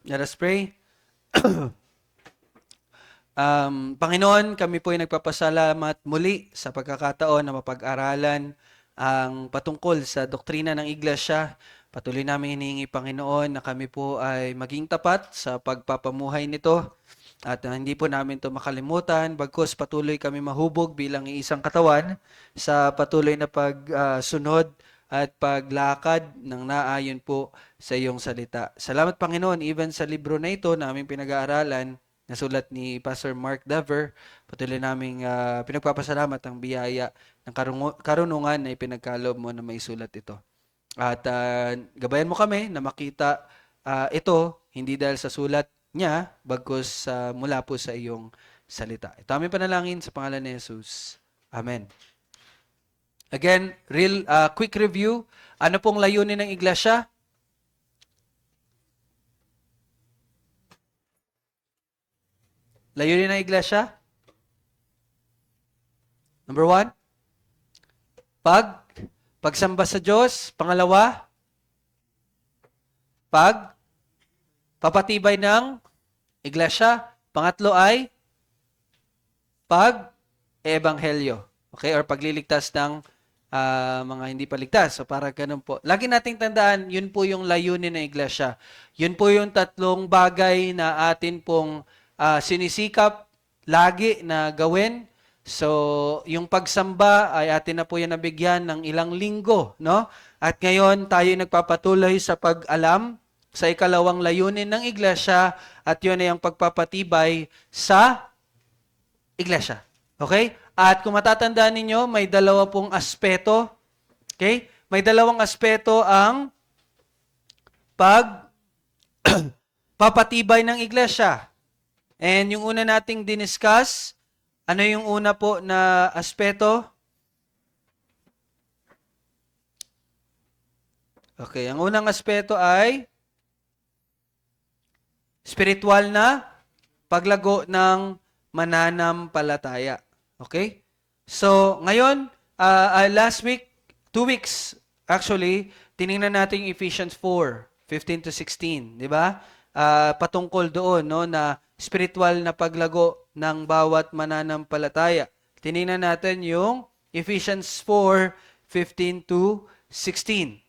Let us pray. Panginoon, kami po ay nagpapasalamat muli sa pagkakataon na mapag-aralan ang patungkol sa doktrina ng Iglesia. Patuloy namin hinihingi, Panginoon, na kami po ay maging tapat sa pagpapamuhay nito at hindi po namin ito makalimutan, bagkus patuloy kami mahubog bilang isang katawan sa patuloy na pagsunod at paglakad ng naayon po sa iyong salita. Salamat, Panginoon, even sa libro na ito na aming pinag-aaralan, nasulat ni Pastor Mark Dever, patuloy naming pinagpapasalamat ang biyaya ng karunungan na ipinagkaloob mo na maisulat ito. At gabayan mo kami na makita ito, hindi dahil sa sulat niya, bagkus mula po sa iyong salita. Ito aming panalangin sa pangalan ni Jesus. Amen. Again, quick review. Ano pong layunin ng iglesia? Layunin ng iglesia? Number 1, pagsamba sa Diyos. Pangalawa, papatibay ng iglesia. Pangatlo ay pag-ebanghelyo. Okay? Or pagliligtas ng mga hindi pa ligtas. So para ganun po. Lagi nating tandaan, yun po yung layunin ng iglesia. Yun po yung tatlong bagay na atin pong sinisikap lagi na gawin. So, yung pagsamba ay atin na po yan nabigyan ng ilang linggo, no? At ngayon, tayo nagpapatuloy sa pag-alam sa ikalawang layunin ng iglesia at yun ay ang pagpapatibay sa iglesia. Okay? At kung matatandaan ninyo, may dalawa pong aspeto. Okay? May dalawang aspeto ang papatibay ng iglesia. And yung una nating diniscuss, ano yung una po na aspeto? Okay, ang unang aspeto ay spiritual na paglago ng mananampalataya. Okay? So, ngayon, last week, 2 weeks, actually, tiningnan natin Ephesians 4:15 to 16, di ba? Patungkol doon, no, na spiritual na paglago ng bawat mananampalataya. Tiningnan natin yung Ephesians 4:15 to 16.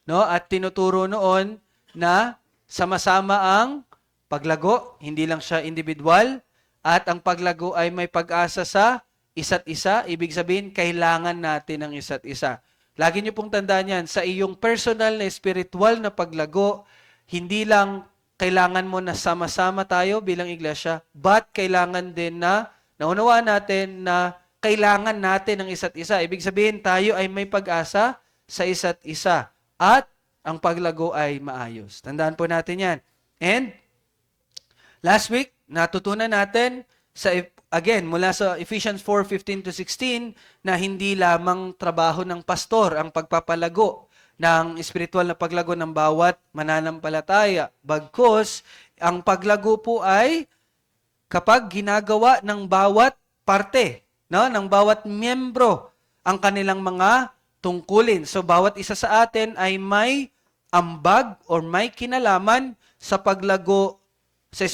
No? At tinuturo noon na sama-sama ang paglago, hindi lang siya individual, at ang paglago ay may pag-asa sa isa't isa. Ibig sabihin, kailangan natin ng isa't isa. Lagi niyo pong tandaan yan, sa iyong personal na spiritual na paglago, hindi lang kailangan mo na sama-sama tayo bilang iglesia, but kailangan din na naunawaan natin na kailangan natin ng isa't isa. Ibig sabihin, tayo ay may pag-asa sa isa't isa. At ang paglago ay maayos. Tandaan po natin yan. And last week, natutunan natin again, mula sa Ephesians 4:15 to 16, na hindi lamang trabaho ng pastor ang pagpapalago ng espiritual na paglago ng bawat mananampalataya. Bagkus, ang paglago po ay kapag ginagawa ng bawat parte, no, ng bawat miyembro ang kanilang mga tungkulin. So, bawat isa sa atin ay may ambag or may kinalaman sa paglago, sa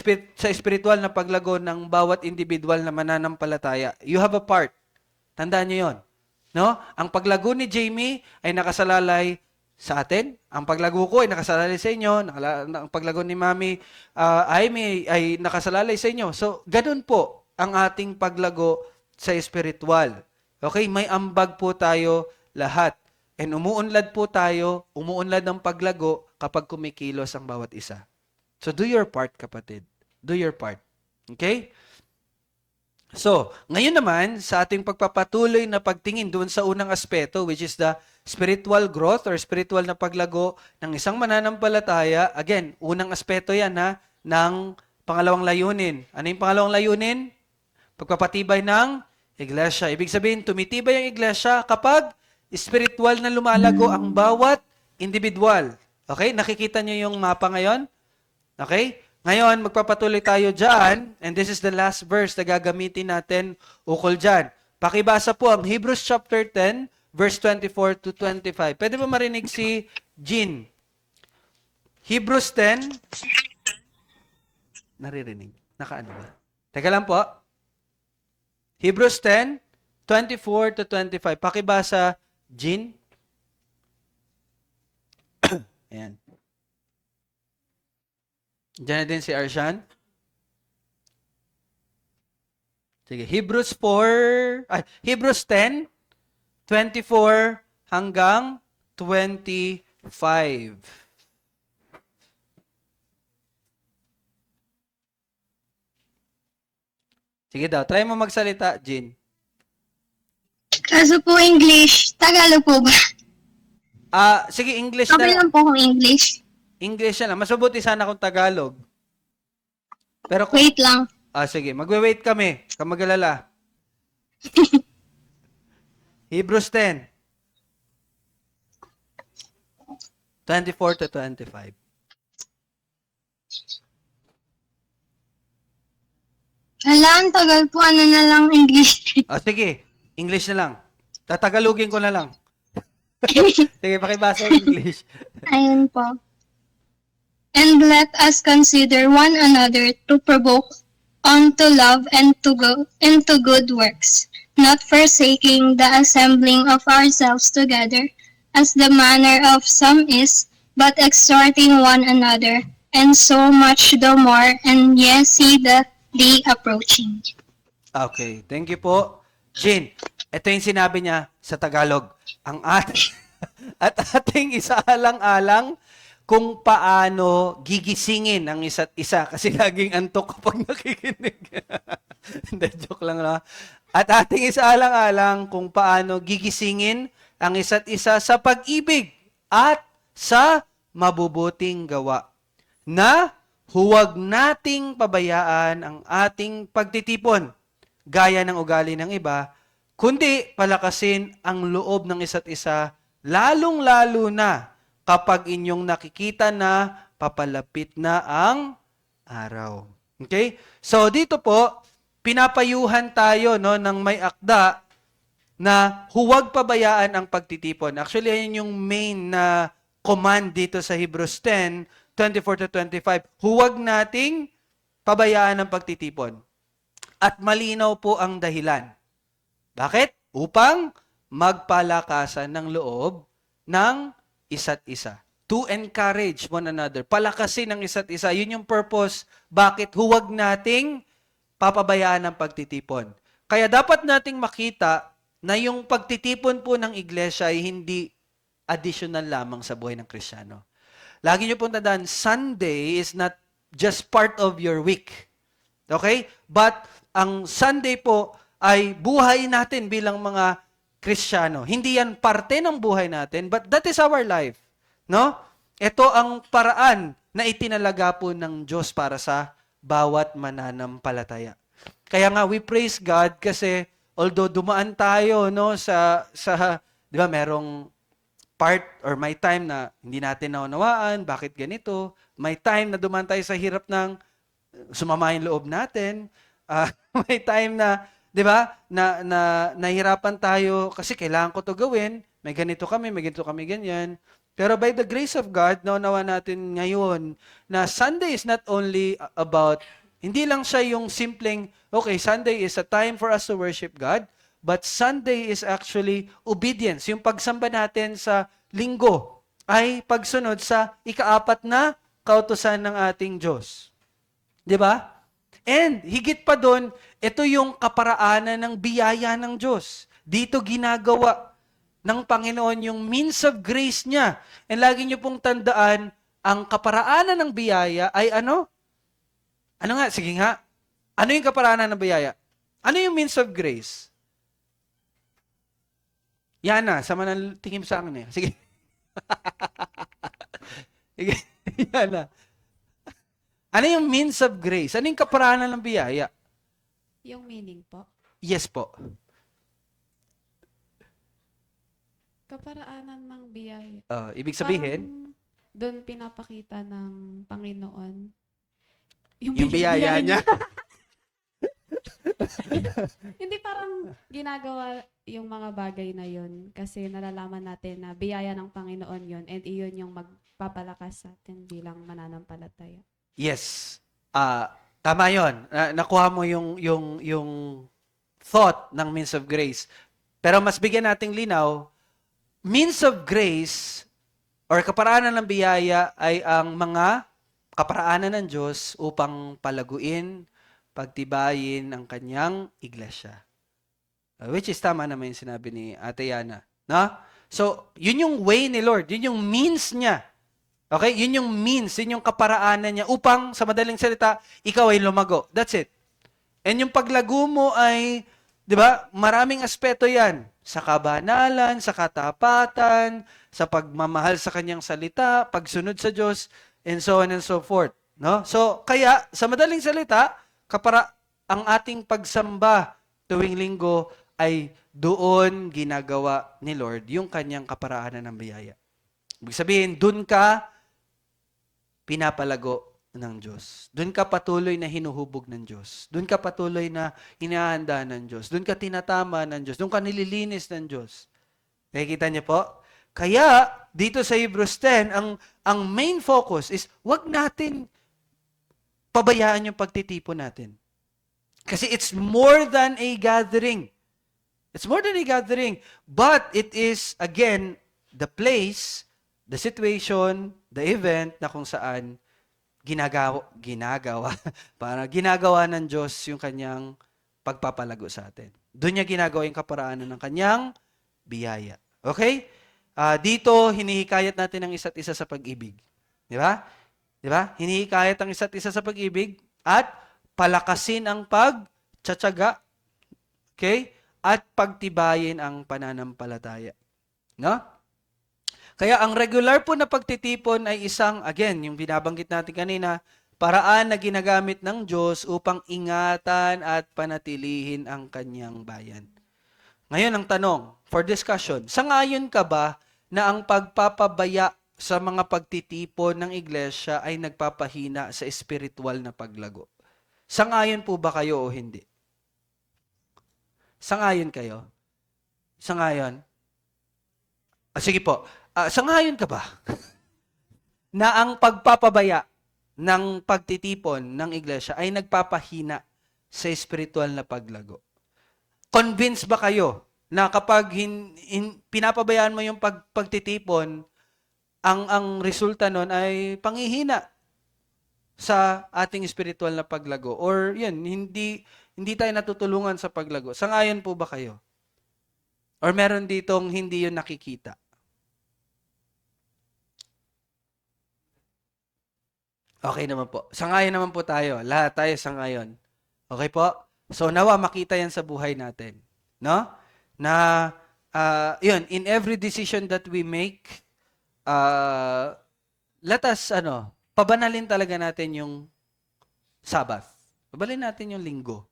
espiritual na paglago ng bawat individual na mananampalataya. You have a part. Tandaan niyo yon. No? Ang paglago ni Jamie ay nakasalalay sa atin. Ang paglago ko ay nakasalalay sa inyo. Ang paglago ni Mami ay nakasalalay sa inyo. So, ganun po ang ating paglago sa espiritual. Okay? May ambag po tayo lahat. And umuunlad po tayo, umuunlad ang paglago kapag kumikilos ang bawat isa. So, do your part, kapatid. Do your part. Okay? So, ngayon naman, sa ating pagpapatuloy na pagtingin doon sa unang aspeto, which is the spiritual growth or spiritual na paglago ng isang mananampalataya, again, unang aspeto yan ng pangalawang layunin. Ano yung pangalawang layunin? Pagpapatibay ng iglesia. Ibig sabihin, tumitibay ang iglesia kapag spiritual na lumalago ang bawat individual. Okay? Nakikita nyo yung mapa ngayon? Okay? Ngayon, magpapatuloy tayo dyan, and this is the last verse na gagamitin natin ukol dyan. Pakibasa po ang Hebrews chapter 10, verse 24 to 25. Pwede ba marinig si Jean? Hebrews 10, naririnig? Nakaano ba? Teka lang po. Hebrews 10, 24 to 25. Pakibasa, Jean. Ayan. Diyan na din si Arshan. Sige, Hebrews 10, 24 hanggang 25. Sige daw, try mo magsalita, Jean. Kaso po English, Tagalog po ba? Sige, English Okay na. lang po kung English. English na lang. Mas mabuti sana kung Tagalog. Pero kung, Wait lang. sige, magwe-wait kami. Kung mag-alala. Hebrews 10, 24 to 25. Hala, ang tagal po. Ano na lang English? Sige, English na lang. Tatagalugin ko na lang. Sige, pakibasa yung English. Ayun po. And let us consider one another to provoke unto love and to go into good works, not forsaking the assembling of ourselves together, as the manner of some is, but exhorting one another, and so much the more, and ye see the day approaching. Okay, thank you po. Jean, ito yung sinabi niya sa Tagalog. Ang at ating isaalang-alang kung paano gigisingin ang isa't isa. Kasi laging antok kapag nakikinig. Hindi, joke lang na. At ating isaalang-alang kung paano gigisingin ang isa't isa sa pag-ibig at sa mabubuting gawa. Na huwag nating pabayaan ang ating pagtitipon gaya ng ugali ng iba, kundi palakasin ang loob ng isa't isa, lalong-lalo na kapag inyong nakikita na papalapit na ang araw. Okay? So dito po, pinapayuhan tayo no, ng may akda na huwag pabayaan ang pagtitipon. Actually, yan yung main na command dito sa Hebrews 10, 24 to 25. Huwag nating pabayaan ang pagtitipon. At malinaw po ang dahilan. Bakit? Upang magpalakasan ng loob ng isa't isa. To encourage one another. Palakasin ang isa't isa. Yun yung purpose. Bakit huwag nating papabayaan ang pagtitipon. Kaya dapat nating makita na yung pagtitipon po ng iglesia ay hindi additional lamang sa buhay ng Kristiyano. Lagi niyo pong tandaan, Sunday is not just part of your week. Okay? But ang Sunday po ay buhay natin bilang mga Kristiyano. Hindi yan parte ng buhay natin, but that is our life. No? Ito ang paraan na itinalaga po ng Diyos para sa bawat mananampalataya. Kaya nga we praise God kasi although dumaan tayo no sa 'di ba merong part or may time na hindi natin naunawaan, bakit ganito? May time na dumaan tayo sa hirap ng sumama yung loob natin. May time na, 'di ba, na nahirapan tayo kasi kailangan ko 'to gawin. May ganito kami ganyan. Pero by the grace of God, naunawa natin ngayon na Sunday is not only about, hindi lang siya yung simpleng, okay, Sunday is a time for us to worship God, but Sunday is actually obedience. Yung pagsamba natin sa linggo ay pagsunod sa ikaapat na kautusan ng ating Diyos. 'Di ba? And higit pa doon, ito yung kaparaanan ng biyaya ng Diyos. Dito ginagawa ng Panginoon yung means of grace niya. And lagi niyo pong tandaan, ang kaparaanan ng biyaya ay ano? Ano nga? Sige nga. Ano yung kaparaanan ng biyaya? Ano yung means of grace? Yana, sama ng tingin sa akin eh. Sige. Sige. Yana. Ano yung means of grace? Ano yung kaparaanan ng biyaya? Yung meaning po. Yes po. Kaparaanan ng biyaya. Ibig sabihin, Parang doon pinapakita ng Panginoon yung biyaya niya. Hindi parang ginagawa yung mga bagay na yun kasi nalalaman natin na biyaya ng Panginoon yun and iyon yung magpapalakas sa atin bilang mananampalataya. Yes. Tama 'yon. Nakuha mo yung thought ng means of grace. Pero mas bigyan nating linaw, means of grace or kaparaanan ng biyaya ay ang mga kaparaanan ng Diyos upang palaguin, pagtibayin ang kanyang iglesia. Which is tama naman yung sinabi ni Ate Yana. No? So, yun yung way ni Lord. Yun yung means niya. Okay? Yun yung means, yun yung kaparaanan niya upang, sa madaling salita, ikaw ay lumago. That's it. And yung paglago mo ay, di ba, maraming aspeto yan. Sa kabanalan, sa katapatan, sa pagmamahal sa kanyang salita, pagsunod sa Diyos, and so on and so forth. No? So, kaya, sa madaling salita, ang ating pagsamba tuwing linggo ay doon ginagawa ni Lord yung kanyang kaparaanan ng biyaya. Ibig sabihin, doon ka pinapalago ng Diyos. Doon ka patuloy na hinuhubog ng Diyos. Doon ka patuloy na hinahanda ng Diyos. Doon ka tinatama ng Diyos. Doon ka nililinis ng Diyos. Nakikita niyo po? Kaya, dito sa Hebrews 10, ang main focus is, wag natin pabayaan yung pagtitipon natin. Kasi it's more than a gathering. It's more than a gathering. But it is, again, the place, the situation, the event na kung saan ginagawa ng Diyos yung kanyang pagpapalago sa atin. Doon niya ginagawa yung kaparaanan ng kanyang biyaya. Okay? Dito, hinihikayat natin ang isa't isa sa pag-ibig. Di ba? Di ba? Hinihikayat ang isa't isa sa pag-ibig at palakasin ang pagtsatsaga. Okay? At pagtibayin ang pananampalataya. No? Kaya ang regular po na pagtitipon ay isang, again, yung binabanggit natin kanina, paraan na ginagamit ng Diyos upang ingatan at panatilihin ang kanyang bayan. Ngayon ang tanong, for discussion, sangayon ka ba na ang pagpapabaya sa mga pagtitipon ng iglesia ay nagpapahina sa espiritual na paglago? Sangayon po ba kayo o hindi? Sangayon kayo? Sangayon? Sige po. Sangayon ka ba na ang pagpapabaya ng pagtitipon ng iglesia ay nagpapahina sa espiritual na paglago? Convinced ba kayo na kapag pinapabayaan mo yung pagtitipon, ang resulta nun ay panghihina sa ating espiritual na paglago? Or yun, hindi tayo natutulungan sa paglago. Sangayon po ba kayo? Or meron ditong hindi yun nakikita? Okay naman po. Sangayon naman po tayo. Lahat tayo sangayon. Okay po? So, nawa makita yan sa buhay natin. No? Na, yun, in every decision that we make, let us, pabanalin talaga natin yung Sabbath. Pabanalin natin yung linggo.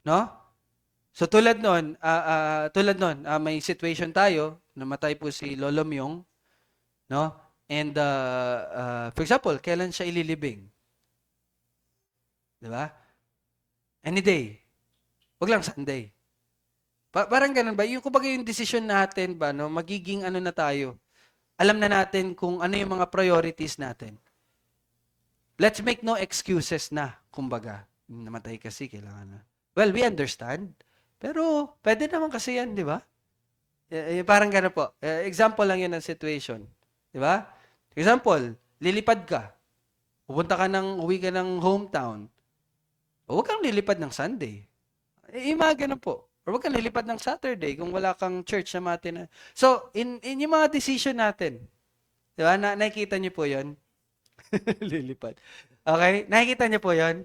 No? So, tulad nun, may situation tayo, namatay po si Lolo Myong, no? And, for example, kailan siya ililibing? Di ba? Any day. Huwag lang Sunday. Parang ganun ba? Yung, kumbaga yung decision natin ba, no? Magiging ano na tayo. Alam na natin kung ano yung mga priorities natin. Let's make no excuses na, kumbaga. Namatay kasi, kailangan na. Well, we understand. Pero, pwede naman kasi yan, di ba? Parang gano'n po. Example lang yun ng situation. Di ba? Example, lilipad ka. Uwi ka ng hometown. Huwag kang lilipad ng Sunday. Mga ganun po. Or huwag kang lilipad ng Saturday kung wala kang church na matin. So, in yung mga decision natin, di ba? Nakikita niyo po yun? Lilipad. Okay? Nakikita niyo po yun?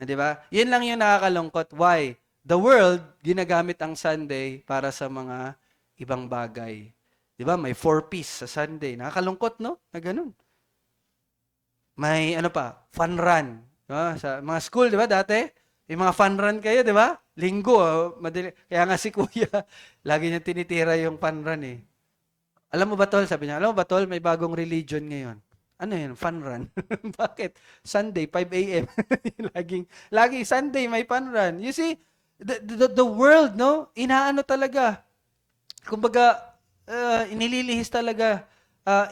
Di ba? Yun lang yung nakakalungkot. Why? The world, ginagamit ang Sunday para sa mga ibang bagay. Di ba? May 4-piece sa Sunday. Nakakalungkot, no? Na ganun. May, fun run. Diba? Sa mga school, di ba, dati? May mga fun run kayo, di ba? Linggo, madali. Kaya nga si Kuya, lagi niya tinitira yung fun run eh. Alam mo ba, Tol? Sabi niya, alam mo ba, Tol? May bagong religion ngayon. Ano yun? Fun run. Bakit? Sunday, 5 a.m. Laging Sunday, may fun run. You see, the world, no? Inaano talaga. Kumbaga, inililihis talaga.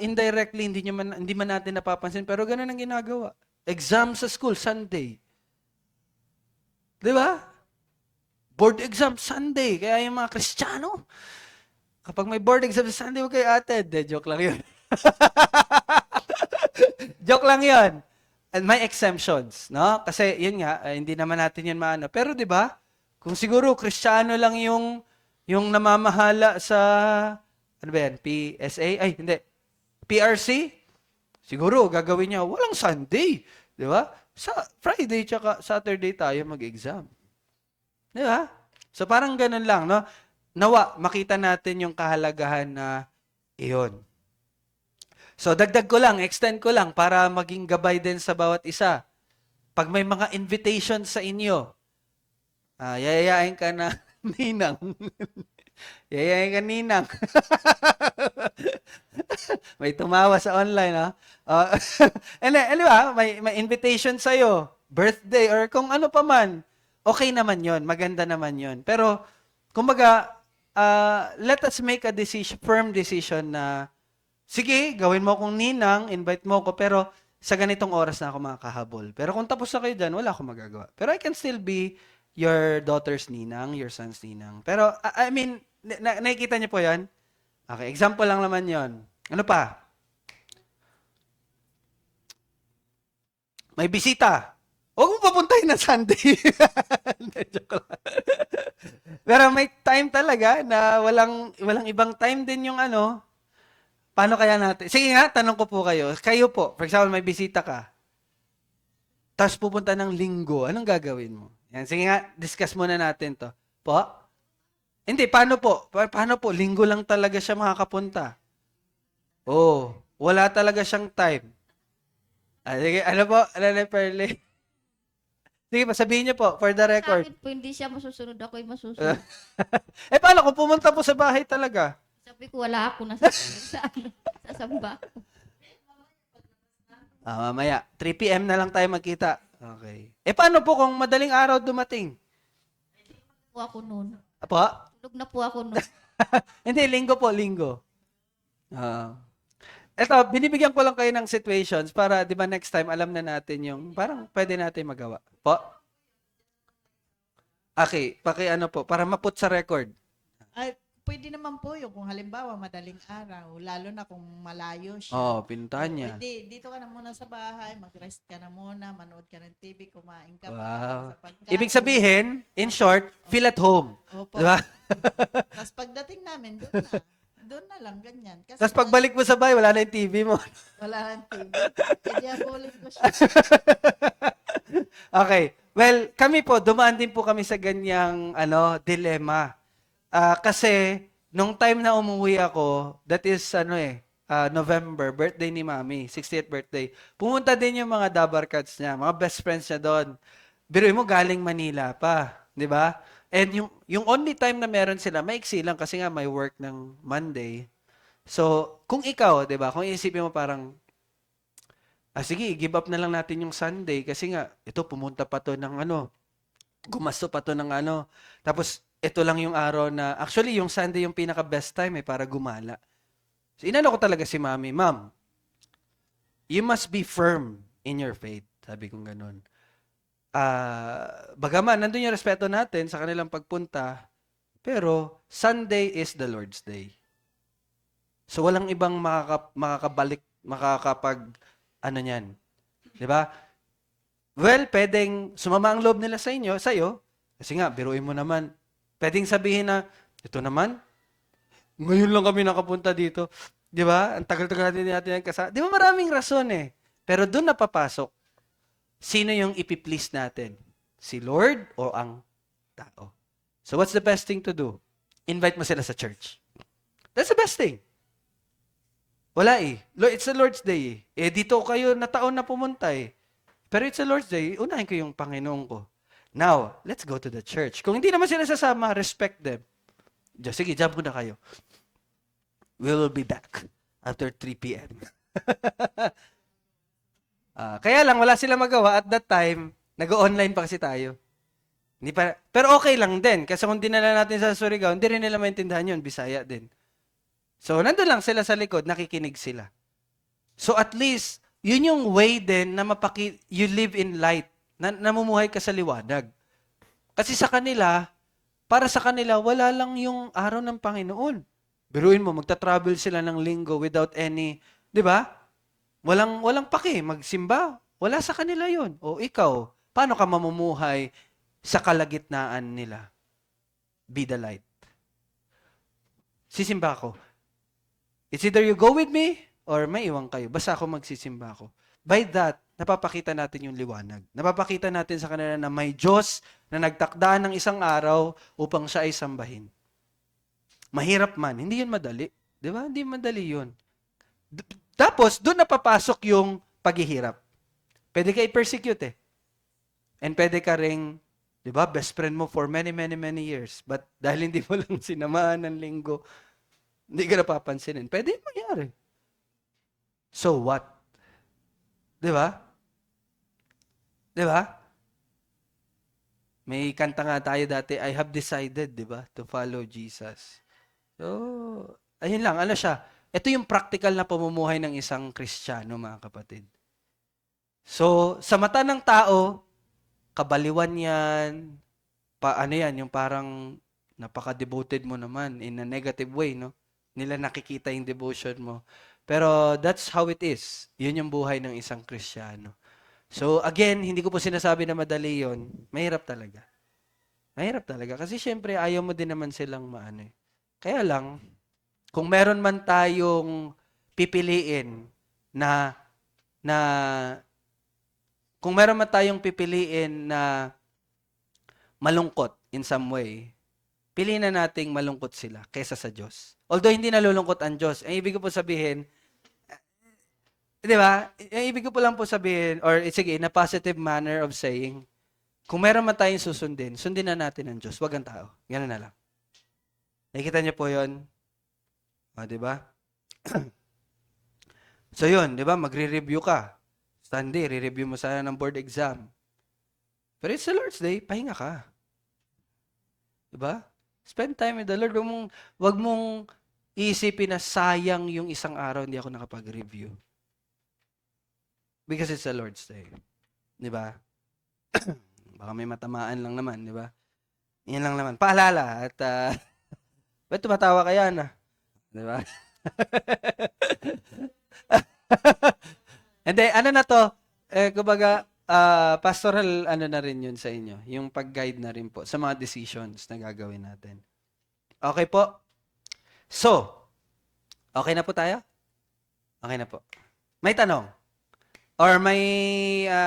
Indirectly, hindi man natin napapansin. Pero ganun ang ginagawa. Exam sa school, Sunday. Di ba? Board exam Sunday. Kaya yung mga Kristiyano, kapag may board exam sa Sunday, huwag kayo attend. Joke lang yun. Joke lang yun. And may exemptions, no? Kasi yun nga, hindi naman natin yun maano. Pero 'di ba? Kung siguro Kristiyano lang yung namamahala sa ano ba yan? PSA? Ay, hindi. PRC? Siguro gagawin niya walang Sunday, 'di ba? Sa Friday tsaka Saturday tayo mag-exam. 'Di ba? So parang ganun lang, no? Nawa makita natin yung kahalagahan na iyon. So, dagdag ko lang, extend ko lang para maging gabay din sa bawat isa. Pag may mga invitation sa inyo, yayayain ka na ninang. Yayayain ka ninang. May tumawa sa online, ha? May invitation sa'yo, birthday, or kung ano pa man, okay naman yon, maganda naman yon. Pero, kumbaga, let us make a decision, firm decision na sige, gawin mo akong ninang, invite mo ako, pero sa ganitong oras na ako makakahabol. Pero kung tapos na kayo dyan, wala akong magagawa. Pero I can still be your daughter's ninang, your son's ninang. Pero, I mean, nakikita niyo po yan? Okay, example lang naman yon. Ano pa? May bisita. Huwag mo papuntahin na Sunday. Joke lang. Pero may time talaga na walang ibang time din yung ano. Paano kaya natin? Sige nga, tanong ko po kayo. Kayo po, for example, may bisita ka. Tapos pupunta ng linggo. Anong gagawin mo? Yan, sige nga, discuss muna natin to. Po? Hindi, paano po? Paano po? Linggo lang talaga siya makakapunta. Oh, wala talaga siyang time. Sige, ano po? Ano na, Perle? Sige pa, sabihin niyo po, for the Sa record. akin po, hindi siya masusunod. Ako'y masusunod. Paano kung pumunta po sa bahay talaga? Sabi ko, wala ako sa samba. Mamaya, 3 p.m. na lang tayo magkita. Okay. Paano po kung madaling araw dumating? Po ako noon. Apo? Tulog na po ako noon. Hindi, linggo po, linggo. Eto, binibigyan ko lang kayo ng situations para, di ba, next time, alam na natin yung, parang pwede natin magawa. Po? Okay, ano po, para maput sa record. Ay, pwede naman po yung kung halimbawa madaling araw, lalo na kung malayo siya. Pinuntahan niya. Pwede, dito ka na muna sa bahay, mag-rest ka na muna, manood ka ng TV, kumain ka Wow. sa pagkain. Ibig sabihin, in short, feel at home. Opo. Di ba? Tapos pagdating namin, doon na lang, ganyan. Kasi Tapos pagbalik mo sa bahay, wala na yung TV mo. wala nang TV. Kaya diabolik ko siya. Okay. Well, kami po, dumaan din po kami sa ganyang dilema. Kasi, nung time na umuwi ako, that is, November, birthday ni Mami, 60th birthday. Pumunta din yung mga Dabarkats niya, mga best friends niya doon. Biruin mo, galing Manila pa, di ba? And yung only time na meron sila, maiksi lang kasi nga may work ng Monday. So, kung ikaw, di ba, kung iisipin mo parang, sige, give up na lang natin yung Sunday kasi nga, ito, pumunta pa to ng gumasto pa to ng tapos, ito lang yung araw na, actually, yung Sunday yung pinaka-best time para gumala. So, inano ko talaga si Mami, Ma'am, you must be firm in your faith. Sabi kong ganun. Bagaman, nandun yung respeto natin sa kanilang pagpunta, pero Sunday is the Lord's Day. So, walang ibang niyan. Di ba? Well, pwedeng sumama ang loob nila sa'yo, kasi nga, biruin mo naman, pwedeng sabihin na, ito naman, ngayon lang kami nakapunta dito. Di ba? Ang tagal-tagal natin kasama. Di ba maraming rason eh. Pero doon napapasok, sino yung ipiplease natin? Si Lord o ang tao? So what's the best thing to do? Invite mo sila sa church. That's the best thing. Wala eh. It's the Lord's Day eh. Dito kayo na taon na pumunta eh. Pero it's the Lord's Day, unahin ko yung Panginoon ko. Now, let's go to the church. Kung hindi naman sila sasama, respect them. Sige, jump muna kayo. We will be back after 3 p.m. Kaya lang, wala sila magawa. At that time, nag-online pa kasi tayo. Pero okay lang din. Kasi kung dinala natin sa Surigao, hindi rin nila maintindihan yun. Bisaya din. So, nandun lang sila sa likod, nakikinig sila. So, at least, yun yung way din na you live in light. Namumuhay ka sa liwanag. Kasi sa kanila, para sa kanila, wala lang yung araw ng Panginoon. Biruin mo, magta-travel sila ng linggo without any, di ba? Walang pake, magsimba. Wala sa kanila yon. O ikaw, paano ka mamumuhay sa kalagitnaan nila? Be the light. Sisimba ako. It's either you go with me or may iwan kayo. Basta ako magsisimba ako. By that, napapakita natin yung liwanag. Napapakita natin sa kanila na may Diyos na nagtakda ng isang araw upang siya ay sambahin. Mahirap man, hindi yun madali. Di ba? Hindi madali yun. Tapos, doon napapasok yung paghihirap. Pwede ka i-persecute eh. And pwede ka ring, di ba, best friend mo for many, many, many years. But dahil hindi mo lang sinamaan ng linggo, hindi ka napapansinin. Pwede yung mangyari. So what? Di ba? Di ba? May kanta nga tayo dati, I have decided, di ba, to follow Jesus. So, ayun lang, ano siya? Ito yung practical na pamumuhay ng isang Kristiyano, mga kapatid. So, sa mata ng tao, kabaliwan yan, ano yan, yung parang napaka-devoted mo naman in a negative way, no? Nila nakikita yung devotion mo. Pero that's how it is. Yun yung buhay ng isang Kristiyano. So, again, hindi ko po sinasabi na madali yun. Mahirap talaga. Mahirap talaga. Kasi syempre, ayaw mo din naman silang maano eh. Kaya lang, kung meron man tayong pipiliin kung meron man tayong pipiliin na malungkot in some way, piliin na nating malungkot sila kaysa sa Diyos. Although hindi nalulungkot ang Diyos, ang ibig ko po sabihin, di ba? Ang ibig ko po lang po sabihin, or sige, in a positive manner of saying, kung meron man tayong susundin, sundin na natin ang Diyos, wag ang tao. Ganun na lang. Nakikita niyo po yun? O, di ba? So yun, di ba? Magre-review ka. Sunday, re-review mo sana ng board exam. Pero it's the Lord's Day, pahinga ka. Di ba? Spend time with the Lord. Wag mong isipin na sayang yung isang araw hindi ako nakapag-review. Because it's the Lord's Day. Di ba? Baka may matamaan lang naman, di ba? Yan lang naman. Paalala. At, ba't tumatawa ka yan, ah? Di ba? And then, ano na to? Kumbaga, pastoral ano na rin yun sa inyo. Yung pag-guide na rin po sa mga decisions na gagawin natin. Okay po? So, okay na po tayo? Okay na po. May tanong? Or may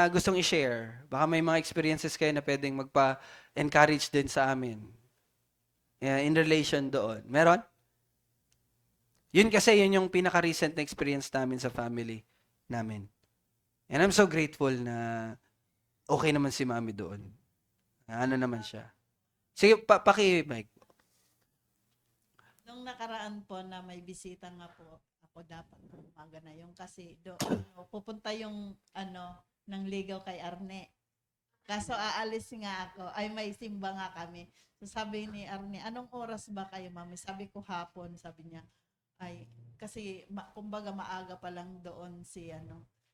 gustong i-share? Baka may mga experiences kayo na pwedeng magpa-encourage din sa amin. In relation doon. Meron? Yun kasi, yun yung pinaka-recent na experience namin sa family namin. And I'm so grateful na okay naman si Mami doon. Ano naman siya. Sige, paki-mic. Nung nakaraan po na may bisita nga po, ako dapat umaga na yung kasi pupunta yung ng ligaw kay Arne. Kaso aalis nga ako, ay may simba nga kami. So sabi ni Arne, anong oras ba kayo, Mami? Sabi ko hapon, sabi niya. Ay, kasi kumbaga maaga pa lang doon si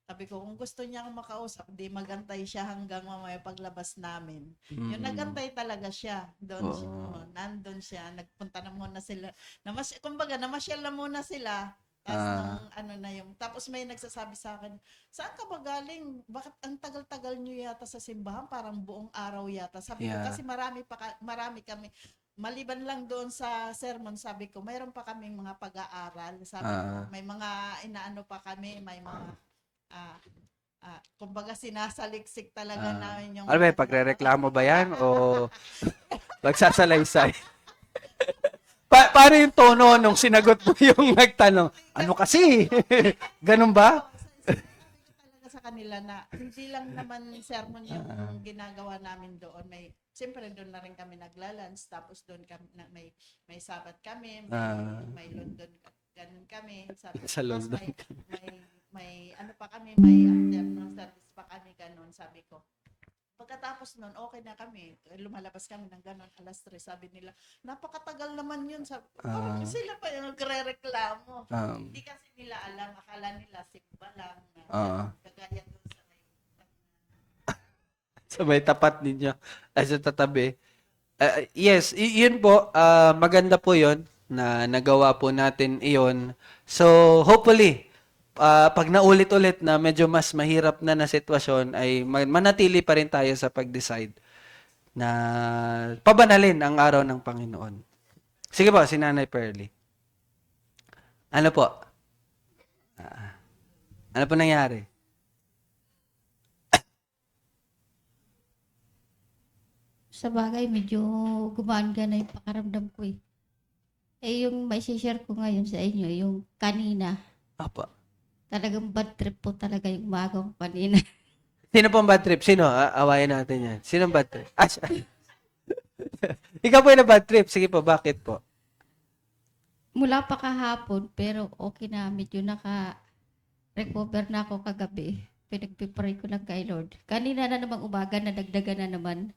Sabi ko, kung gusto niya akong makausap, di magantay siya hanggang mamaya paglabas namin. Yung nagantay talaga siya. Doon, nandun siya. Nagpunta na muna sila. Kumbaga, namasyal na muna sila. Tapos may nagsasabi sa akin, saan ka ba galing? Bakit ang tagal-tagal niyo yata sa simbahan? Parang buong araw yata. Sabi ko, kasi marami kami. Maliban lang doon sa sermon, sabi ko, mayroon pa kaming mga pag-aaral. Sabi ko, may mga inaano pa kami, may mga kumbaga sinasaliksik talaga namin yung... Ano ba, pagre-reklamo ba yan? O magsasalaysay? Paano yung tono nung sinagot mo yung nagtanong? Ano kasi? Ganun ba? Talaga sa kanila na hindi lang naman sermon yung ginagawa namin doon. Siyempre doon na rin kami naglalans. Tapos doon kami, may sabat kami, may London, ganun kami. Sa London. May ano pa kami, may afternoon service pa kami, ganun. Sabi ko, pagkatapos nun, okay na kami. Lumalabas kami ng ganun, alas 3. Sabi nila, napakatagal naman yun. Parang sila pa yung nagre-reklamo. Hindi kasi nila alam, akala nila simba lang. Kagaya doon sa sa may tapat ninyo, ay sa tatabi. Yes, yun po, maganda po yun na nagawa po natin iyon. So, hopefully, pag naulit-ulit na medyo mas mahirap na na sitwasyon ay manatili pa rin tayo sa pag-decide na pabanalin ang araw ng Panginoon. Sige po, si Nanay Pearly. Ano po? Ano po nangyari? Sa bagay, medyo gumaan-gaan na yung pakaramdam ko eh. Eh, yung may share ko ngayon sa inyo, yung kanina, Apo. talagang bad trip po talaga yung umaga ko kanina. Sino pong bad trip? Sino? Awayan natin yan. Sino bad trip? Ikaw po yung na bad trip. Sige po, bakit po? Mula pa kahapon, pero okay na, medyo naka-recover na ako kagabi. Pinagpipray ko lang kay Lord. Kanina na namang umaga, nadagdagan na naman.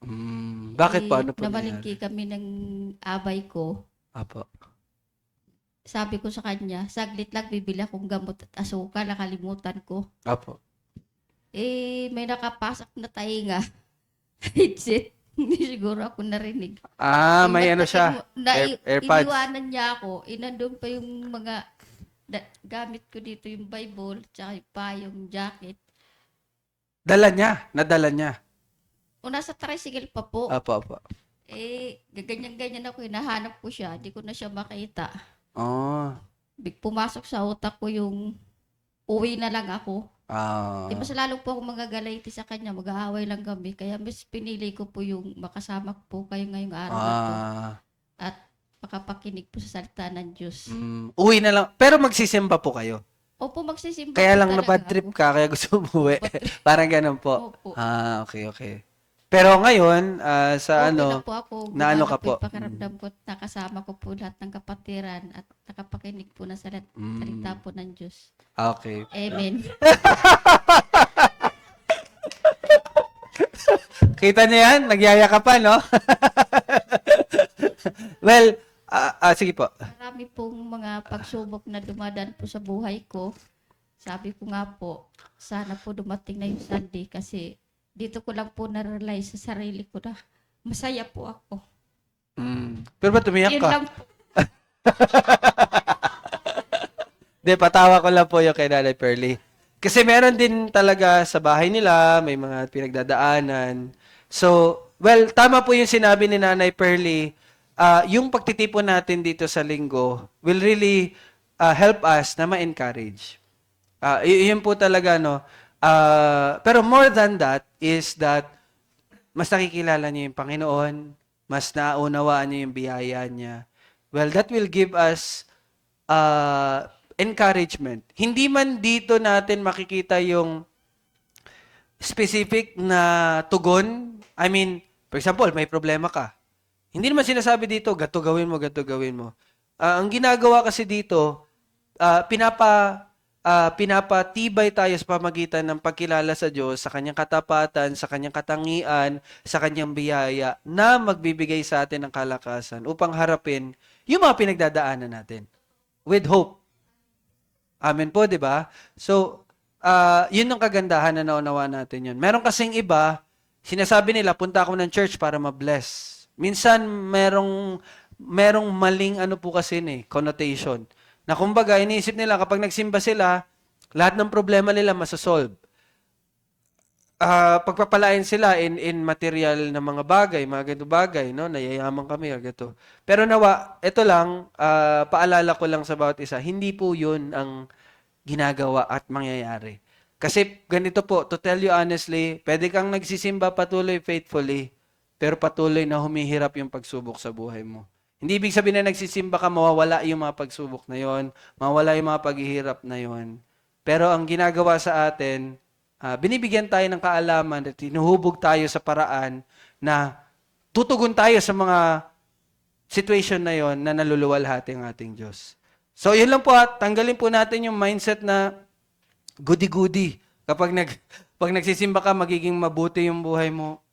Bakit po? Ano po Namalingki nangyari? kami ng abay ko. Apo. Sabi ko sa kanya, saglit lang bibili akong gamot at asukal, nakalimutan ko. Apo. Eh, may nakapasok na tainga. Headset. Hindi siguro ako narinig. May ano siya. AirPods. Iniwanan niya ako. Inandun pa yung mga gamit ko dito, yung Bible, tsaka yung payong jacket. Dala niya. Nadala niya. O nasa tricycle pa po. Apo. Eh, gaganyan-ganyan ako. Hinahanap ko siya. Hindi ko na siya makita. Oh. Pumasok sa utak ko yung uwi na lang ako. Mas lalo po ako magagalaiti sa kanya, mag-aaway lang kami. Kaya mas pinili ko po yung makasama ko po kayo ngayong araw na to. At makapakinig po sa salita ng Diyos. Uwi na lang. Pero magsisimba po kayo. Opo, magsisimba Kaya po lang na talaga bad trip ako. ka, kaya gusto umuwi. Parang ganun po. Opo. Okay. Pero ngayon, sa Okay ano, na po ako. na ano Gumana ka po? yung pakiramdam ko at nakasama ko po lahat ng kapatiran at nakapakinig po na salita po ng Diyos. Okay. Amen. Kita niyo yan? Nagyayakapan, no? Well, sige po. Marami pong mga pagsubok na dumadaan po sa buhay ko. Sabi ko nga po, sana po dumating na yung Sunday kasi dito ko lang po na-realize sa sarili ko na masaya po ako. Pero ba't umiyak Yun ka? lang po. Hindi, patawa ko lang po yung kay Nanay Pearly. Kasi meron din talaga sa bahay nila, may mga pinagdadaanan. So, well, tama po yung sinabi ni Nanay Pearly. Yung pagtitipon natin dito sa linggo will really help us na ma-encourage. Yun po talaga, no? Pero more than that is that mas nakikilala niyo yung Panginoon, mas naunawaan niyo yung biyaya niya. Well, that will give us encouragement. Hindi man dito natin makikita yung specific na tugon. I mean, for example, may problema ka. Hindi naman sinasabi dito, gato gawin mo. Ang ginagawa kasi dito, pinapatibay tayo sa pamagitan ng pagkilala sa Diyos, sa kanyang katapatan, sa kanyang katangian, sa kanyang biyaya, na magbibigay sa atin ng kalakasan upang harapin yung mga pinagdadaanan natin. With hope. Amen po, di ba? So, yun ang kagandahan na naunawa natin yun. Meron kasing iba, sinasabi nila, punta ako ng church para ma-bless. Minsan, merong maling ano po kasi connotation. Na kumbaga, iniisip nila, kapag nagsimba sila, lahat ng problema nila masasolve. Pagpapalain sila in material na mga bagay, mga ganito bagay, no? Nayayaman kami, ganito. Pero nawa, ito lang, paalala ko lang sa bawat isa, hindi po yun ang ginagawa at mangyayari. Kasi ganito po, to tell you honestly, pwede kang nagsisimba patuloy faithfully, pero patuloy na humihirap yung pagsubok sa buhay mo. Hindi ibig sabihin na nagsisimba ka, mawawala yung mga pagsubok na yon, mawawala yung mga paghihirap na yon. Pero ang ginagawa sa atin, binibigyan tayo ng kaalaman at hinuhubog tayo sa paraan na tutugon tayo sa mga situation na yon na naluluwalhati ang ating Diyos. So, yun lang po tanggalin po natin yung mindset na goody-goody. Pag nagsisimba ka, magiging mabuti yung buhay mo.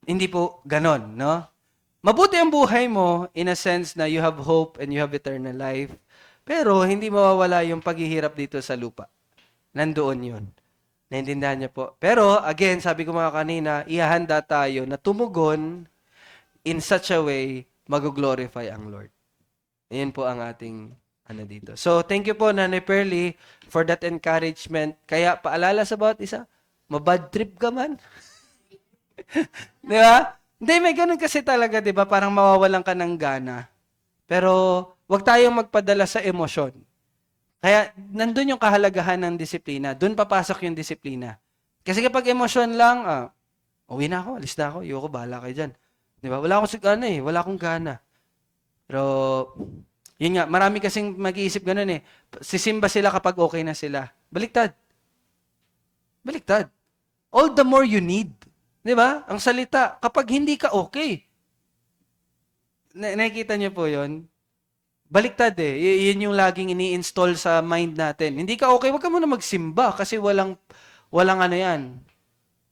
Hindi po ganon, no? Mabuti ang buhay mo in a sense na you have hope and you have eternal life. Pero hindi mawawala yung paghihirap dito sa lupa. Nandoon yun. Naintindihan niyo po. Pero, again, sabi ko mga kanina, ihahanda tayo na tumugon in such a way, mag-glorify ang Lord. Ayan po ang ating ano dito. So, thank you po, Nanay Pearly, for that encouragement. Kaya, paalala sa bawat isa, mabad trip ka man. Di ba? Hindi, may ganun kasi talaga, di ba? Parang mawawalan ka ng gana. Pero, wag tayong magpadala sa emosyon. Kaya, nandun yung kahalagahan ng disiplina. Doon papasok yung disiplina. Kasi kapag emosyon lang, uwi na ako, alis na ako, ayoko, bahala kayo dyan. Di ba? Wala akong gana eh. Wala akong gana. Pero, yun nga, marami kasing mag-iisip ganun eh. Sisimba sila kapag okay na sila. Baliktad. Baliktad. All the more you need. Di ba? Ang salita, kapag hindi ka okay. Nakikita niyo po yun? Baliktad eh. Yun yung laging ini-install sa mind natin. Hindi ka okay, wag ka muna magsimba kasi walang ano yan.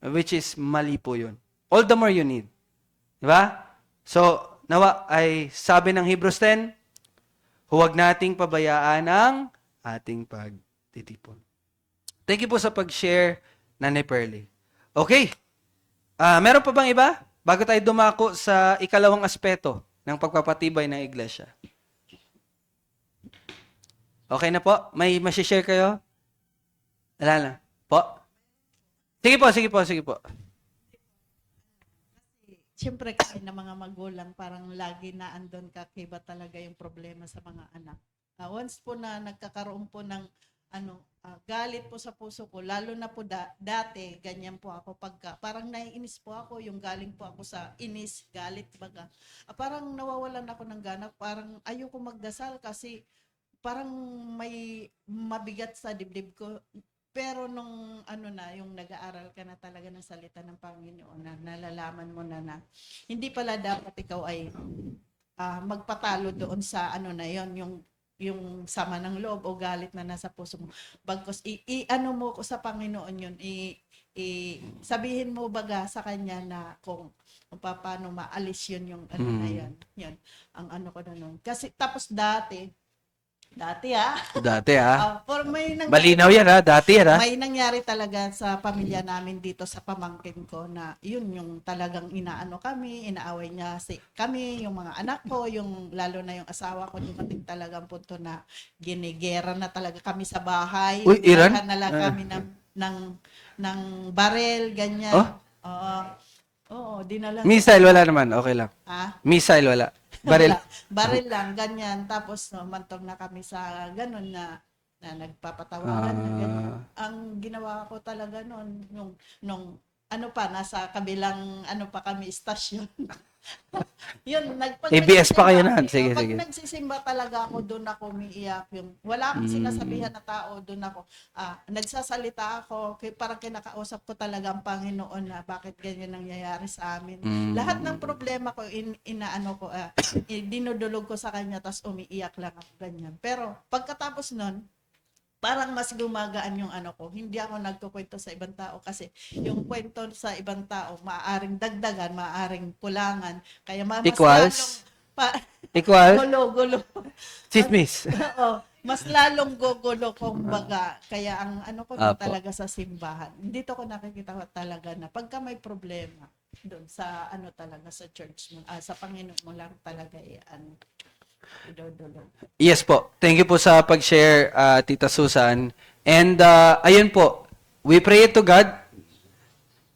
Which is mali po yun. All the more you need. Di ba? So, nawa ay sabi ng Hebrews 10, huwag nating pabayaan ang ating pagtitipon. Thank you po sa pag-share, Nanay Pearly. Okay. Meron pa bang iba? Bago tayo dumako sa ikalawang aspeto ng pagpapatibay ng iglesia. Okay na po? May masishare kayo? Wala na. Po? Sige po. Siyempre kasi na mga magulang parang lagi na andon ka kiba talaga yung problema sa mga anak. Once po na nagkakaroon po ng galit po sa puso ko, lalo na po dati, ganyan po ako pagka, parang naiinis po ako, yung galing po ako sa inis, galit, baga. Parang nawawalan ako ng gana, parang ayoko magdasal kasi parang may mabigat sa dibdib ko. Pero nung yung nag-aaral ka na talaga ng salita ng Panginoon, na nalalaman mo na hindi pala dapat ikaw ay magpatalo doon sa yung sama ng loob o galit na nasa puso mo. Bagkos i-ano mo ko sa Panginoon yun, sabihin mo baga sa kanya na kung paano maalis yun yung na yan. Yun ang ko na nun. Kasi tapos dati for may Malinaw yan ha, dati yan ha. may nangyari talaga sa pamilya namin dito sa pamangkin ko na yun yung talagang inaaway niya kami, yung mga anak ko, yung lalo na yung asawa ko, dumating talagang punto na ginigera na talaga kami sa bahay. Uy, Iran? Naghahan na lang kami ng barel, ganyan. Oo, dinala. Missile, wala naman. Okay lang. Missile, wala. Baril. Baril lang, ganyan. Tapos, mantog na kami sa ganun na nagpapatawaran na ganyan. Ang ginawa ko talaga nung nasa kabilang pa kami, istasyon. Yun, ABS pa kayo na. Sige. Pag nagsisimba talaga ako, doon ako umiiyak. Wala akong sinasabihan na tao, doon ako. Nagsasalita ako, parang kinakausap ko talaga ang Panginoon na bakit ganyan nangyayari sa amin. Lahat ng problema ko, dinudulog ko sa kanya, tapos umiiyak lang ako ganyan. Pero pagkatapos nun, parang mas gumagaan yung ko. Hindi ako nagkukwento sa ibang tao kasi yung kwento sa ibang tao, maaaring dagdagan, maaaring kulangan. Kaya mas Equals? gulo. Chismis. Oo. Mas lalong gugulo kumbaga. Kaya ang ko Apo. talaga sa simbahan. Dito ko nakikita talaga na pagka may problema doon sa talaga sa church mo, sa Panginoon mo lang talaga idodolo. Yes po. Thank you po sa pag-share, Tita Susan. And ayun po, we pray to God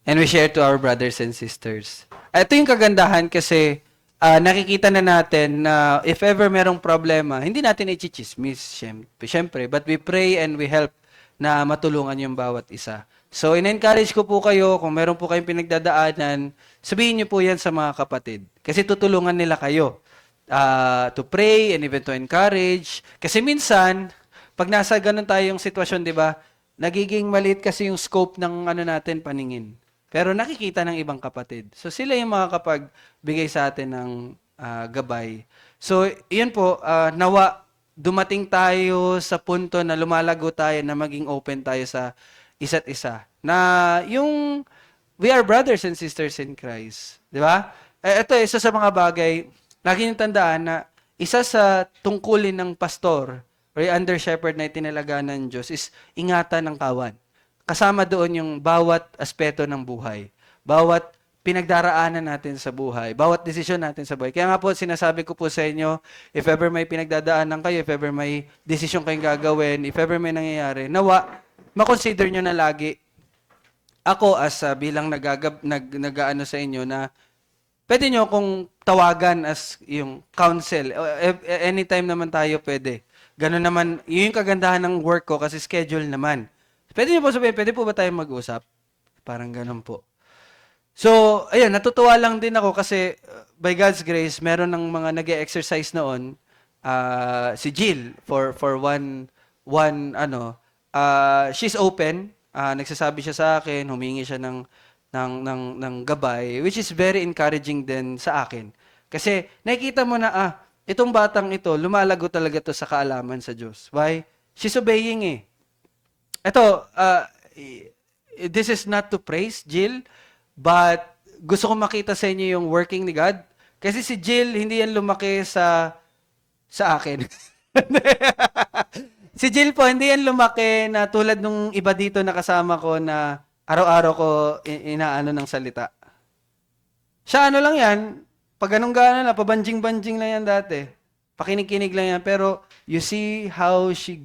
and we share to our brothers and sisters. Ito yung kagandahan kasi nakikita na natin na if ever merong problema, hindi natin i-chismis, syempre. But we pray and we help na matulungan yung bawat isa. So, in-encourage ko po kayo, kung meron po kayong pinagdadaanan, sabihin niyo po yan sa mga kapatid. Kasi tutulungan nila kayo. To pray and even to encourage. Kasi minsan, pag nasa ganun tayong sitwasyon, di ba, nagiging maliit kasi yung scope ng natin paningin. Pero nakikita ng ibang kapatid. So sila yung makakapagbigay sa atin ng gabay. So yun po, nawa dumating tayo sa punto na lumalago tayo na maging open tayo sa isa't isa. Na yung we are brothers and sisters in Christ. Di ba? Ito, isa sa mga bagay, lagi niyong tandaan na isa sa tungkulin ng pastor or under shepherd na itinalaga ng Diyos is ingatan ng kawan. Kasama doon yung bawat aspeto ng buhay. Bawat pinagdaraanan natin sa buhay, bawat desisyon natin sa buhay. Kaya nga po, sinasabi ko po sa inyo, if ever may pinagdadaanan kayo, if ever may desisyon kayong gagawin, if ever may nangyayari, nawa, makonsider nyo na lagi, ako as bilang nag-ano sa inyo na pwede nyo kung tawagan as yung counsel. Anytime naman tayo pwede. Ganun naman, yun yung kagandahan ng work ko kasi schedule naman. Pwede nyo po sabihin, pwede po ba tayo mag-usap? Parang ganun po. So, ayun, natutuwa lang din ako kasi by God's grace, meron ng mga nag-exercise noon, si Jill, for she's open, nagsasabi siya sa akin, humingi siya ng gabay, which is very encouraging din sa akin. Kasi nakikita mo na, itong batang ito, lumalago talaga to sa kaalaman sa Diyos. Why? She's obeying eh. Ito, this is not to praise Jill, but gusto ko makita sa inyo yung working ni God. Kasi si Jill, hindi yan lumaki sa akin. Si Jill po, hindi yan lumaki na tulad nung iba dito na kasama ko na araw-araw ko inaano ng salita. Siya ano lang yan, pag anong gana na, pabanjing-banjing lang yan dati. Pakinig-kinig lang yan. Pero you see how she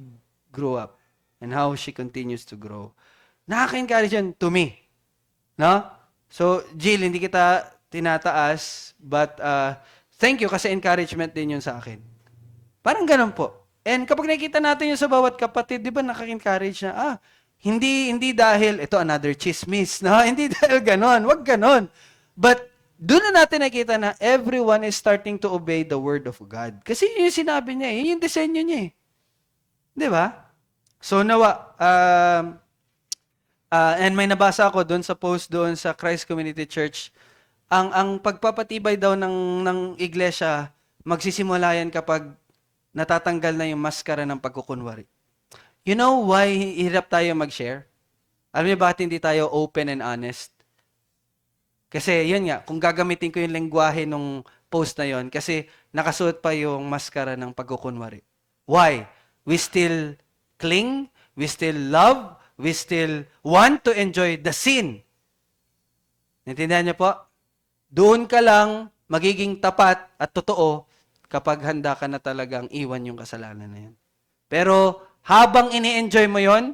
grew up and how she continues to grow. Nakaka-encourage yan to me. No? So, Jill, hindi kita tinataas, but thank you kasi encouragement din yun sa akin. Parang ganun po. And kapag nakikita natin yun sa bawat kapatid, di ba nakaka-encourage na, hindi dahil, ito another chismis, no? Hindi dahil ganon, wag ganon. But, doon na natin nakita na everyone is starting to obey the word of God. Kasi yun yung sinabi niya, yun yung disenyo niya eh. Di ba? So, nawa, and may nabasa ako doon sa post doon sa Christ Community Church, ang pagpapatibay daw ng iglesia, magsisimula yan kapag natatanggal na yung maskara ng pagkukunwari. You know why hirap tayo mag-share? Alam niyo bakit hindi tayo open and honest? Kasi yun nga, kung gagamitin ko yung lengguwahe nung post na yon, kasi nakasuot pa yung maskara ng pagkukunwari. Why? We still cling, we still love, we still want to enjoy the sin. Naintindihan niyo po? Doon ka lang magiging tapat at totoo kapag handa ka na talagang iwan yung kasalanan na yan. Pero habang ini-enjoy mo yon,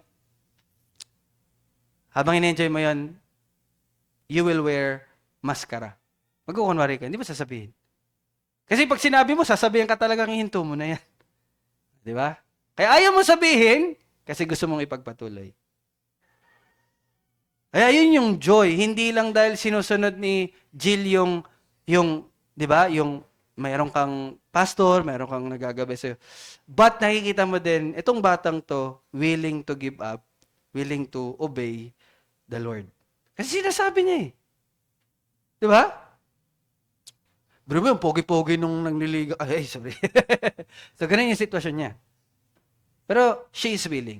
you will wear maskara. Magkukunwari ka, hindi ba sasabihin? Kasi pag sinabi mo, sasabihin ka talagang ihinto mo na yan. Di ba? Kaya ayaw mo sabihin, kasi gusto mong ipagpatuloy. Kaya yun yung joy. Hindi lang dahil sinusunod ni Jill yung di ba, yung mayroon kang pastor, mayroon kang nagagabay sa'yo. But nakikita mo din, itong batang to, willing to give up, willing to obey the Lord. Kasi sinasabi niya eh. Di ba? Bro, yung pogi-pogi nung nangliligaw. Ay, sorry. So, ganun yung sitwasyon niya. Pero, she is willing.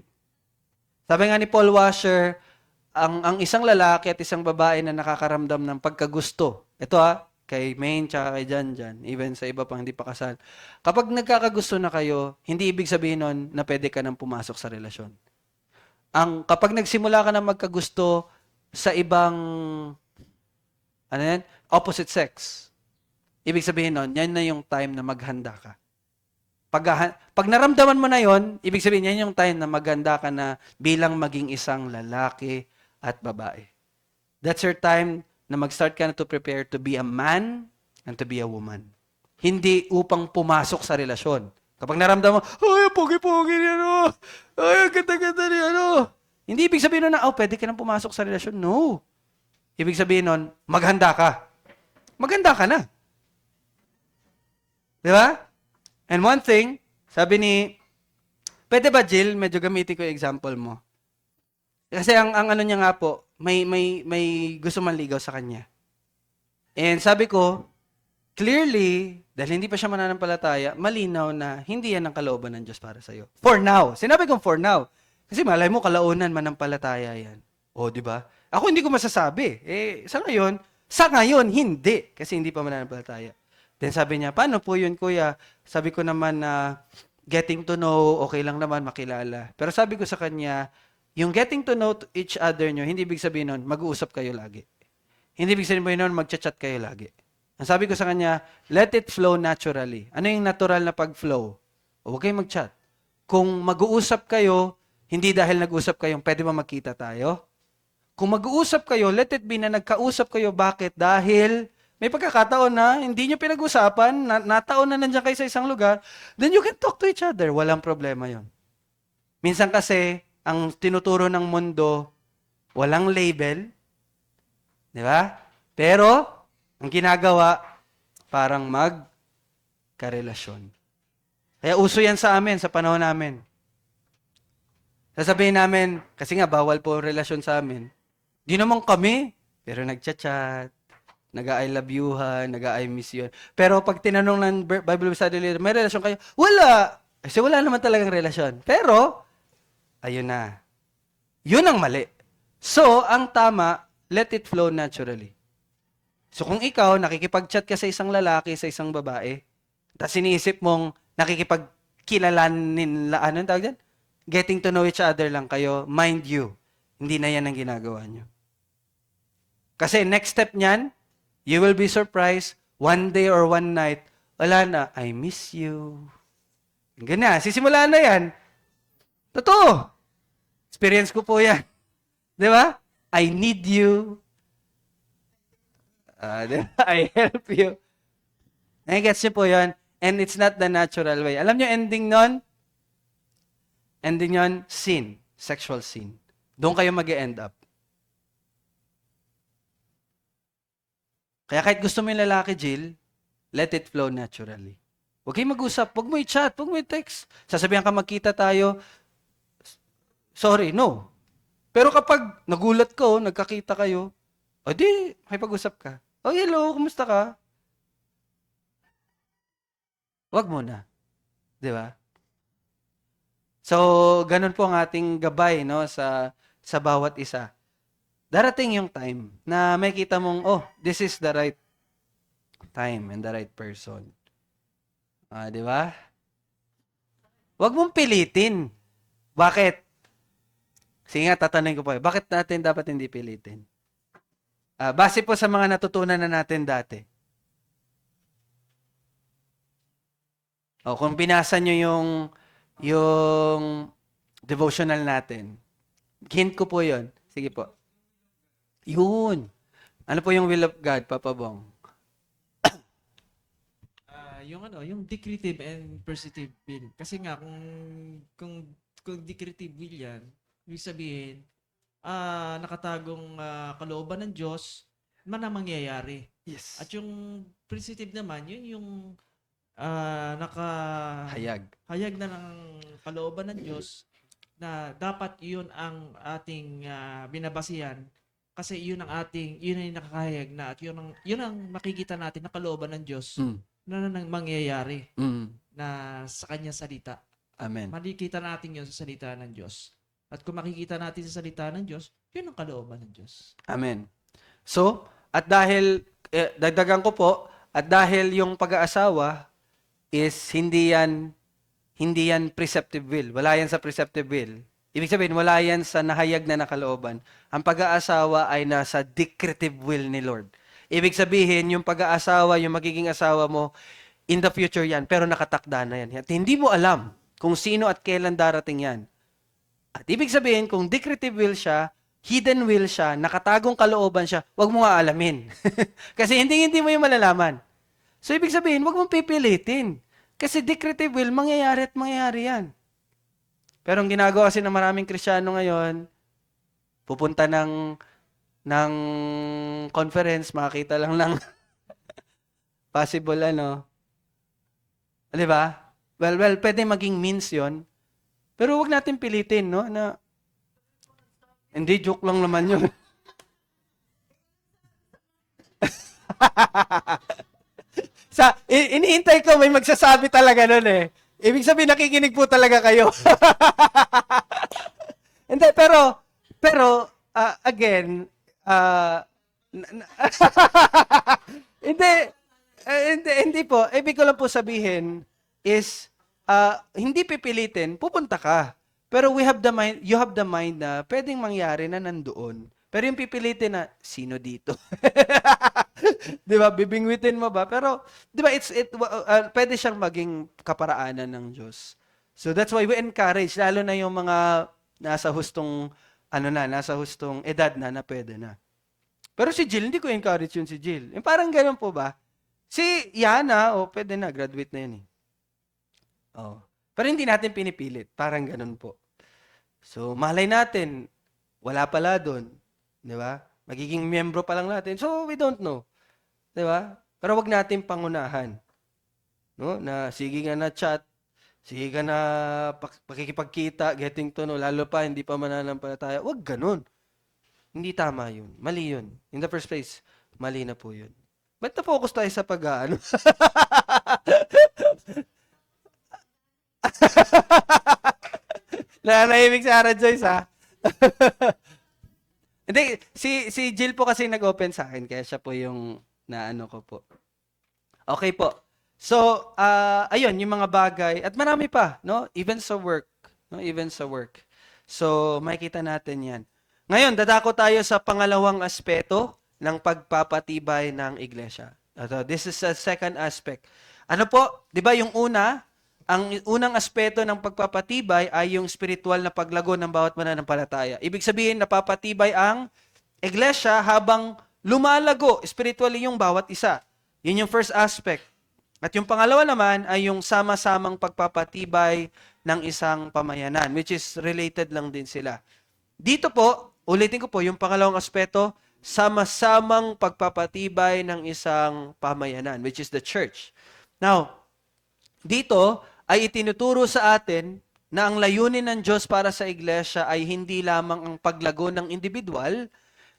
Sabi nga ni Paul Washer, ang isang lalaki at isang babae na nakakaramdam ng pagkagusto. Ito kay Maine tsaka kay Jan, even sa iba pang hindi pa kasal. Kapag nagkakagusto na kayo, hindi ibig sabihin nun na pwede ka nang pumasok sa relasyon. Kapag nagsimula ka na magkagusto sa ibang opposite sex, ibig sabihin nun, yan na yung time na maghanda ka. Pag naramdaman mo na yon, ibig sabihin yan yung time na maghanda ka na bilang maging isang lalaki at babae. That's your time na mag-start ka na to prepare to be a man and to be a woman. Hindi upang pumasok sa relasyon. Kapag naramdaman mo, ay, pogi-pogi niya, ay, ganda-ganda niya, hindi ibig sabihin nun na, pwede ka nang pumasok sa relasyon. No. Ibig sabihin nun, maghanda ka. Maghanda ka na. Di ba? And one thing, sabi ni, pwede ba Jill, medyo gamitin ko yung example mo. Kasi ang ano niya nga po, may gusto manligaw sa kanya. And sabi ko, clearly, dahil hindi pa siya mananampalataya, malinaw na hindi yan ang kalooban ng Diyos para sa'yo. For now. Sinabi kong for now. Kasi malay mo, kalaunan manampalataya yan. O, di ba? Ako hindi ko masasabi. Sa ngayon, hindi. Kasi hindi pa mananampalataya. Then sabi niya, paano po yun, kuya? Sabi ko naman na getting to know, okay lang naman makilala. Pero sabi ko sa kanya, yung getting to know each other nyo, hindi ibig sabihin nun, mag-uusap kayo lagi. Hindi ibig sabihin mo yun, magchat-chat kayo lagi. Ang sabi ko sa kanya, let it flow naturally. Ano yung natural na pag-flow? Huwag kayong mag-chat. Kung mag-uusap kayo, hindi dahil nag-usap kayo, pwede ba magkita tayo? Kung mag-uusap kayo, let it be na nagkausap kayo. Bakit? Dahil may pagkakataon na hindi nyo pinag-usapan, nataon na nandiyan kayo sa isang lugar, then you can talk to each other. Walang problema yon. Minsan kasi, ang tinuturo ng mundo, walang label. Di ba? Pero, ang ginagawa, parang magkarelasyon. Kaya uso yan sa amin, sa panahon namin. Sasabihin namin, kasi nga bawal po relasyon sa amin. Di naman kami, pero nagchat-chat, nag-I love you-han, nag-I miss you. Pero pag tinanong ng Bible study leader, may relasyon kayo? Wala! Kasi wala naman talagang relasyon. Pero, ayun na. Yun ang mali. So, ang tama, let it flow naturally. So, kung ikaw, nakikipag-chat ka sa isang lalaki, sa isang babae, tapos iniisip mong nakikipagkilalanin, anong tawag dyan? Getting to know each other lang kayo, mind you, hindi na yan ang ginagawa nyo. Kasi next step niyan, you will be surprised, one day or one night, wala na, I miss you. Ganyan, sisimulaan na yan. Totoo. Experience ko po yan. Di ba? I need you. I help you. Nagigets niyo po yun. And it's not the natural way. Alam niyo, ending nun? Ending nun, sin. Sexual sin. Doon kayo mag-end up. Kaya kahit gusto mo yung lalaki, Jill, let it flow naturally. Huwag kayong mag-usap. Huwag mo i-chat. Huwag mo i-text. Sasabihan ka magkita tayo. Sorry, no. Pero kapag nagulat ko, nagkakita kayo, o di, may pag-usap ka. Oh, hello, kumusta ka? Huwag muna. Di ba? So, ganun po ang ating gabay, no, sa bawat isa. Darating yung time na may kita mong, oh, this is the right time and the right person. Di ba? Huwag mong pilitin. Bakit? Sige nga, tatanungin ko po. Bakit natin dapat hindi pilitin? Base po sa mga natutunan na natin dati. O, kung binasa nyo yung devotional natin, hint ko po yon. Sige po. Yun. Ano po yung will of God, Papa Bong? Yung decretive and perceptive will. Kasi nga kung decretive will yan, ibig sabihin, nakatagong kalooban ng Diyos man ang mangyayari. Yes. At yung perceptive naman, yun yung Hayag. na ng kalooban ng Diyos na dapat yun ang ating binabasihan kasi yun ang nakakahayag na at yun ang makikita natin na kalooban ng Diyos na mangyayari na sa kanya salita. Amen. Makikita natin yun sa salita ng Diyos. At kung makikita natin sa salita ng Diyos, yun ang kalooban ng Diyos. Amen. So, at dahil, dagdagan ko po, at dahil yung pag-aasawa is hindi yan preceptive will. Wala yan sa preceptive will. Ibig sabihin, wala yan sa nahayag na nakalooban. Ang pag-aasawa ay nasa decretive will ni Lord. Ibig sabihin, yung pag-aasawa, yung magiging asawa mo, in the future yan, pero nakatakda na yan. At hindi mo alam kung sino at kailan darating yan. At ibig sabihin, kung decretive will siya, hidden will siya, nakatagong kalooban siya, wag mo nga alamin. Kasi hindi mo yung malalaman. So, ibig sabihin, wag mong pipilitin. Kasi decretive will, mangyayari at mangyayari yan. Pero ang ginagawa kasi ng maraming Kristiyano ngayon, pupunta ng conference, makakita lang ng possible di ba? Well, pwede maging means yon. Pero wag natin pilitin, no? Na, hindi, joke lang naman yun. Iniintay ko, may magsasabi talaga nun eh. Ibig sabihin, nakikinig po talaga kayo. Hindi, pero, again, hindi po. Ibig ko lang po sabihin is, hindi pipilitin, pupunta ka. Pero you have the mind na pwedeng mangyari na nandoon. Pero yung pipilitin na, sino dito? Di ba? Bibingwitin mo ba? Pero, di ba, pwede siyang maging kaparaanan ng Diyos. So that's why we encourage, lalo na yung mga nasa hustong, nasa hustong edad na pwede na. Pero si Jill, hindi ko encourage yun si Jill. Yung parang ganun po ba? Si Yana, pwede na, graduate na yan eh. Oh. Pero hindi natin pinipilit. Parang ganun po. So, malay natin, wala pala doon. Di ba? Magiging miyembro pa lang natin. So, we don't know. Di ba? Pero wag natin pangunahan. No? Na sige nga na chat, sige ka na pakikipagkita, getting to know, lalo pa, hindi pa mananampalataya. Wag ganun. Hindi tama yun. Mali yun. In the first place, mali na po yun. Ba't na-focus tayo sa pag-ano? Nanahimik si Ara Joyce, ha? Hindi, si Jill po kasi nag-open sa akin, kaya siya po yung naano ko po. Okay po. So, ayun, yung mga bagay, at marami pa, no? Even sa work. No? Even sa work. So, makikita natin yan. Ngayon, dadako tayo sa pangalawang aspeto ng pagpapatibay ng iglesia. This is the second aspect. Ano po? Di ba yung ang unang aspeto ng pagpapatibay ay yung spiritual na paglago ng bawat mananampalataya. Ibig sabihin, napapatibay ang iglesia habang lumalago spiritually yung bawat isa. Yun yung first aspect. At yung pangalawa naman ay yung sama-samang pagpapatibay ng isang pamayanan, which is related lang din sila. Dito po, ulitin ko po, yung pangalawang aspeto, sama-samang pagpapatibay ng isang pamayanan, which is the church. Now, dito ay itinuturo sa atin na ang layunin ng Diyos para sa iglesia ay hindi lamang ang paglago ng individual,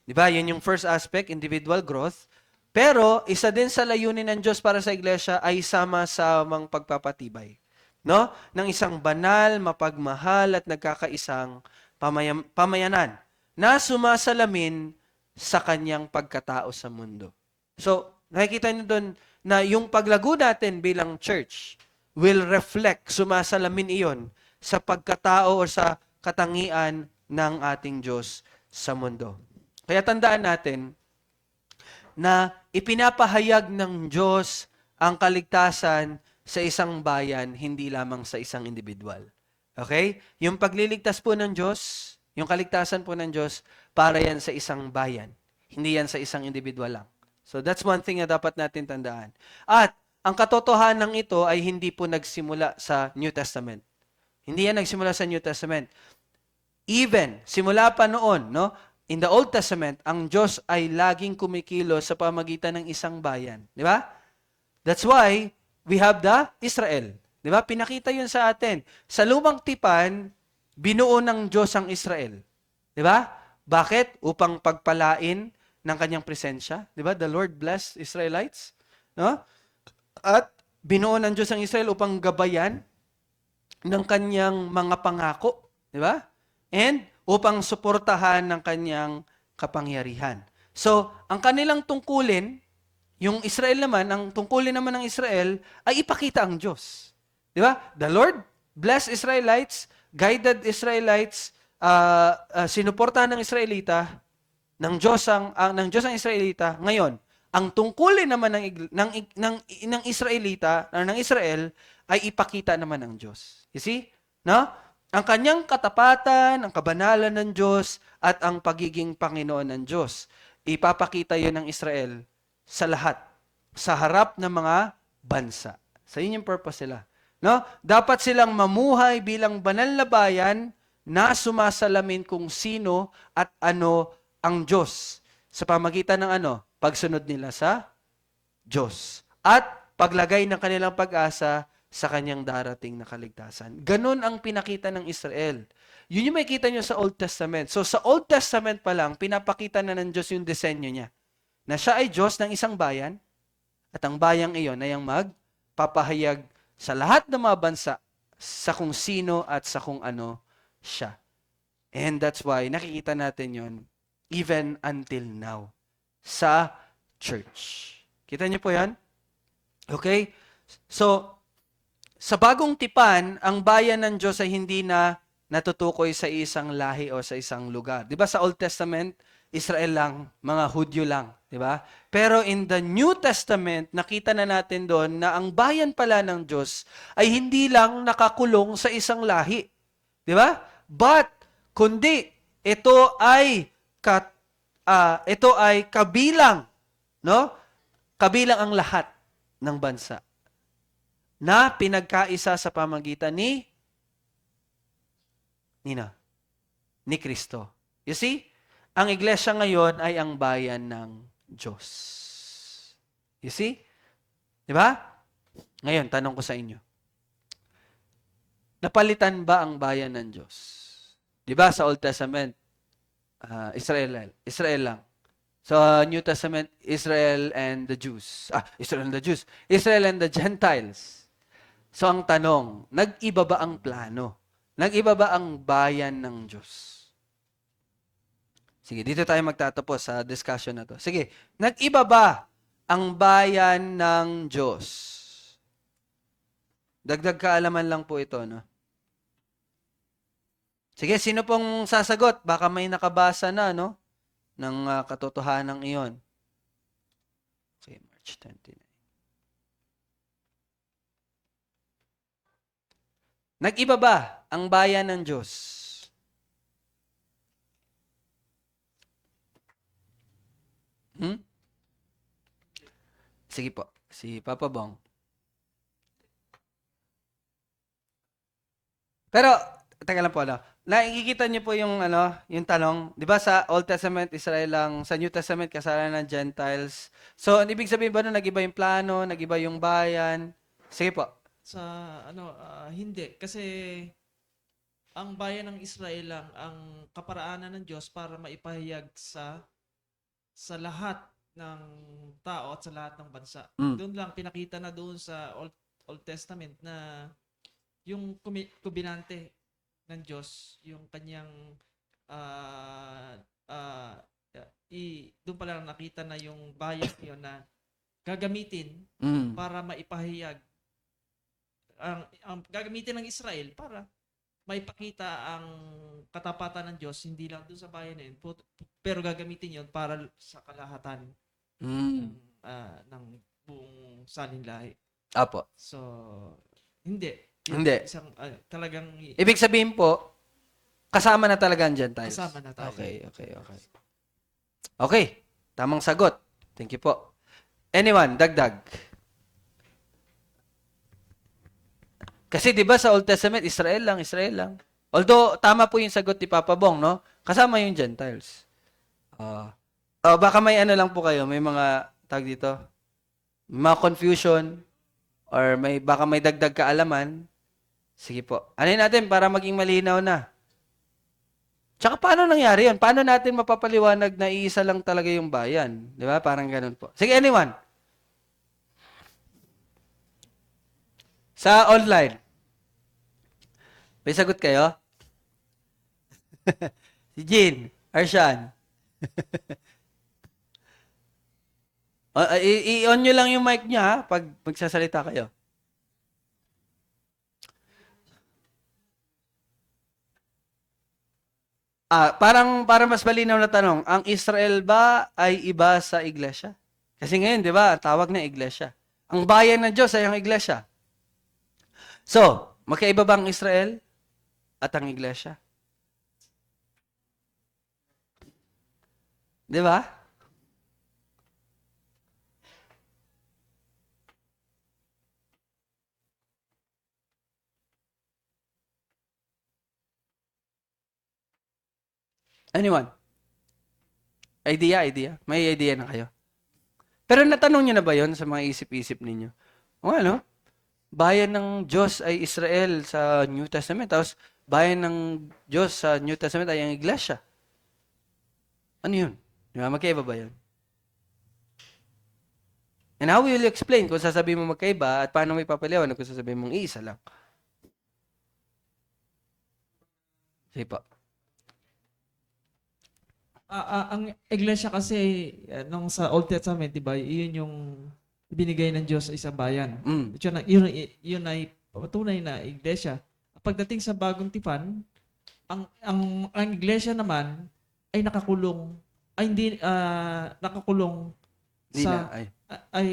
di ba? Yan yung first aspect, individual growth. Pero isa din sa layunin ng Diyos para sa iglesia ay sama-samang pagpapatibay, no? Ng isang banal, mapagmahal at nagkakaisang pamayanan na sumasalamin sa kanyang pagkatao sa mundo. So, nakikita niyo doon na yung paglago natin bilang church will reflect, sumasalamin iyon sa pagkatao o sa katangian ng ating Diyos sa mundo. Kaya tandaan natin na ipinapahayag ng Diyos ang kaligtasan sa isang bayan, hindi lamang sa isang individual. Okay? Yung pagliligtas po ng Diyos, yung kaligtasan po ng Diyos, para yan sa isang bayan. Hindi yan sa isang individual lang. So that's one thing na dapat natin tandaan. At ang katotohanan ng ito ay hindi po nagsimula sa New Testament. Hindi yan nagsimula sa New Testament. Even, simula pa noon, no? In the Old Testament, ang Diyos ay laging kumikilos sa pamagitan ng isang bayan. Di ba? That's why we have the Israel. Di ba? Pinakita yun sa atin. Sa lumang tipan, binuo ng Diyos ang Israel. Di ba? Bakit? Upang pagpalain ng kanyang presensya. Di ba? The Lord blessed Israelites. No? At binuo ng Diyos ang Israel upang gabayan ng kanyang mga pangako. Di ba? And upang suportahan ng kanyang kapangyarihan. So, ang kanilang tungkulin, yung Israel naman, ang tungkulin naman ng Israel, ay ipakita ang Diyos. Di ba? The Lord blessed Israelites, guided Israelites, sinuportahan ng Israelita, ng Diyos ang Israelita. Ngayon, ang tungkulin naman ng Israelita, ng Israel, ay ipakita naman ng Diyos. You see? No? Ang kanyang katapatan, ang kabanalan ng Diyos, at ang pagiging Panginoon ng Diyos. Ipapakita yun ng Israel sa lahat, sa harap ng mga bansa. Sa yun yung purpose nila. No? Dapat silang mamuhay bilang banal na bayan na sumasalamin kung sino at ano ang Diyos sa pamagitan ng pagsunod nila sa Diyos. At paglagay ng kanilang pag-asa sa kanyang darating na kaligtasan. Ganon ang pinakita ng Israel. Yun yung makikita nyo sa Old Testament. So sa Old Testament pa lang, pinapakita na ng Diyos yung disenyo niya. Na siya ay Diyos ng isang bayan, at ang bayang iyon ay ang magpapahayag sa lahat ng mga bansa sa kung sino at sa kung ano siya. And that's why nakikita natin yon even until now sa church. Kita niyo po yan? Okay? So, sa bagong tipan, ang bayan ng Diyos ay hindi na natutukoy sa isang lahi o sa isang lugar. Di ba sa Old Testament, Israel lang, mga Hudyo lang, di ba? Pero in the New Testament, nakita na natin doon na ang bayan pala ng Diyos ay hindi lang nakakulong sa isang lahi, di ba? But kundi ito ay kabilang, no? Kabilang ang lahat ng bansa na pinagkaisa sa pamagitan ni Kristo. You see? Ang iglesia ngayon ay ang bayan ng Diyos. You see? Di ba? Ngayon, tanong ko sa inyo. Napalitan ba ang bayan ng Diyos? Di ba sa Old Testament, Israel lang. Sa New Testament, Israel and the Jews. Israel and the Gentiles. So ang tanong, nag-iba ba ang plano? Nag-iba ba ang bayan ng Diyos? Sige, dito tayo magtatapos sa discussion na to. Sige, nag-iba ba ang bayan ng Diyos? Dagdag kaalaman lang po ito, no? Sige, sino pong sasagot? Baka may nakabasa na, no? Ng katotohanan iyon. Okay, March 29. Nag-iba ba ang bayan ng Diyos? Sige po, si Papa Bong. Pero, teka lang po, nakikita niyo po yung, yung tanong, di ba sa Old Testament, Israel lang, sa New Testament, kasalanan ng Gentiles. So, ibig sabihin ba nag-iba yung plano, nag-iba yung bayan? Sige po. Sa hindi kasi ang bayan ng Israel lang ang kaparaanan ng Diyos para maipahayag sa lahat ng tao at sa lahat ng bansa. Doon lang pinakita na doon sa Old Testament na yung kubinante ng Diyos, yung kanyang doon pa lang nakita na yung bayan yun na gagamitin para maipahayag ang gagamitin ng Israel para maipakita ang katapatan ng Diyos hindi lang doon sa bayan na yun, pero gagamitin yon para sa kalahatan ng buong salinlahi. Apo. So, hindi. Hindi. Isang, talagang Ibig sabihin po, kasama na talaga ang Gentiles. kasama na tayo. Okay. Okay, tamang sagot. Thank you po. Anyone, dagdag? Kasi 'di ba sa Old Testament, Israel lang. Although tama po yung sagot ni Papa Bong, no? Kasama yung Gentiles. Baka may lang po kayo, may mga tag dito. Mga confusion or baka may dagdag kaalaman. Sige po. Anin natin para maging malinaw na. Tsaka paano nangyari yun? Paano natin mapapaliwanag na iisa lang talaga yung bayan? 'Di ba? Parang ganun po. Sige, anyone? Sa online. May sagot kayo? Si Jean, Arshan. I-on nyo lang yung mic niya ha, pag magsasalita kayo. Para mas malinaw na tanong, ang Israel ba ay iba sa iglesia? Kasi ngayon, di ba, tawag na iglesia. Ang bayan ng Diyos ay ang iglesia. So, magkaiba ba ang Israel at ang iglesia? Di ba? Anyone? Idea? May idea na kayo? Pero natanong nyo na ba yon sa mga isip-isip ninyo? O ano? Bayan ng Diyos ay Israel sa New Testament, tapos bayan ng Diyos sa New Testament ay ang iglesia. Ano yun? Di ba? Magkaiba ba yun? And how will you explain kung sasabihin mo magkaiba at paano may papaliwan kung sasabihin mong iisa lang? Sige po. Ang iglesia kasi nung sa Old Testament, 'di ba? Iyon yung binigay ng Diyos sa isang bayan. Yun ay patunay na iglesia. Pagdating sa Bagong Tipan, ang iglesia naman ay nakakulong hindi nakakulong Hindi sa na, ay. ay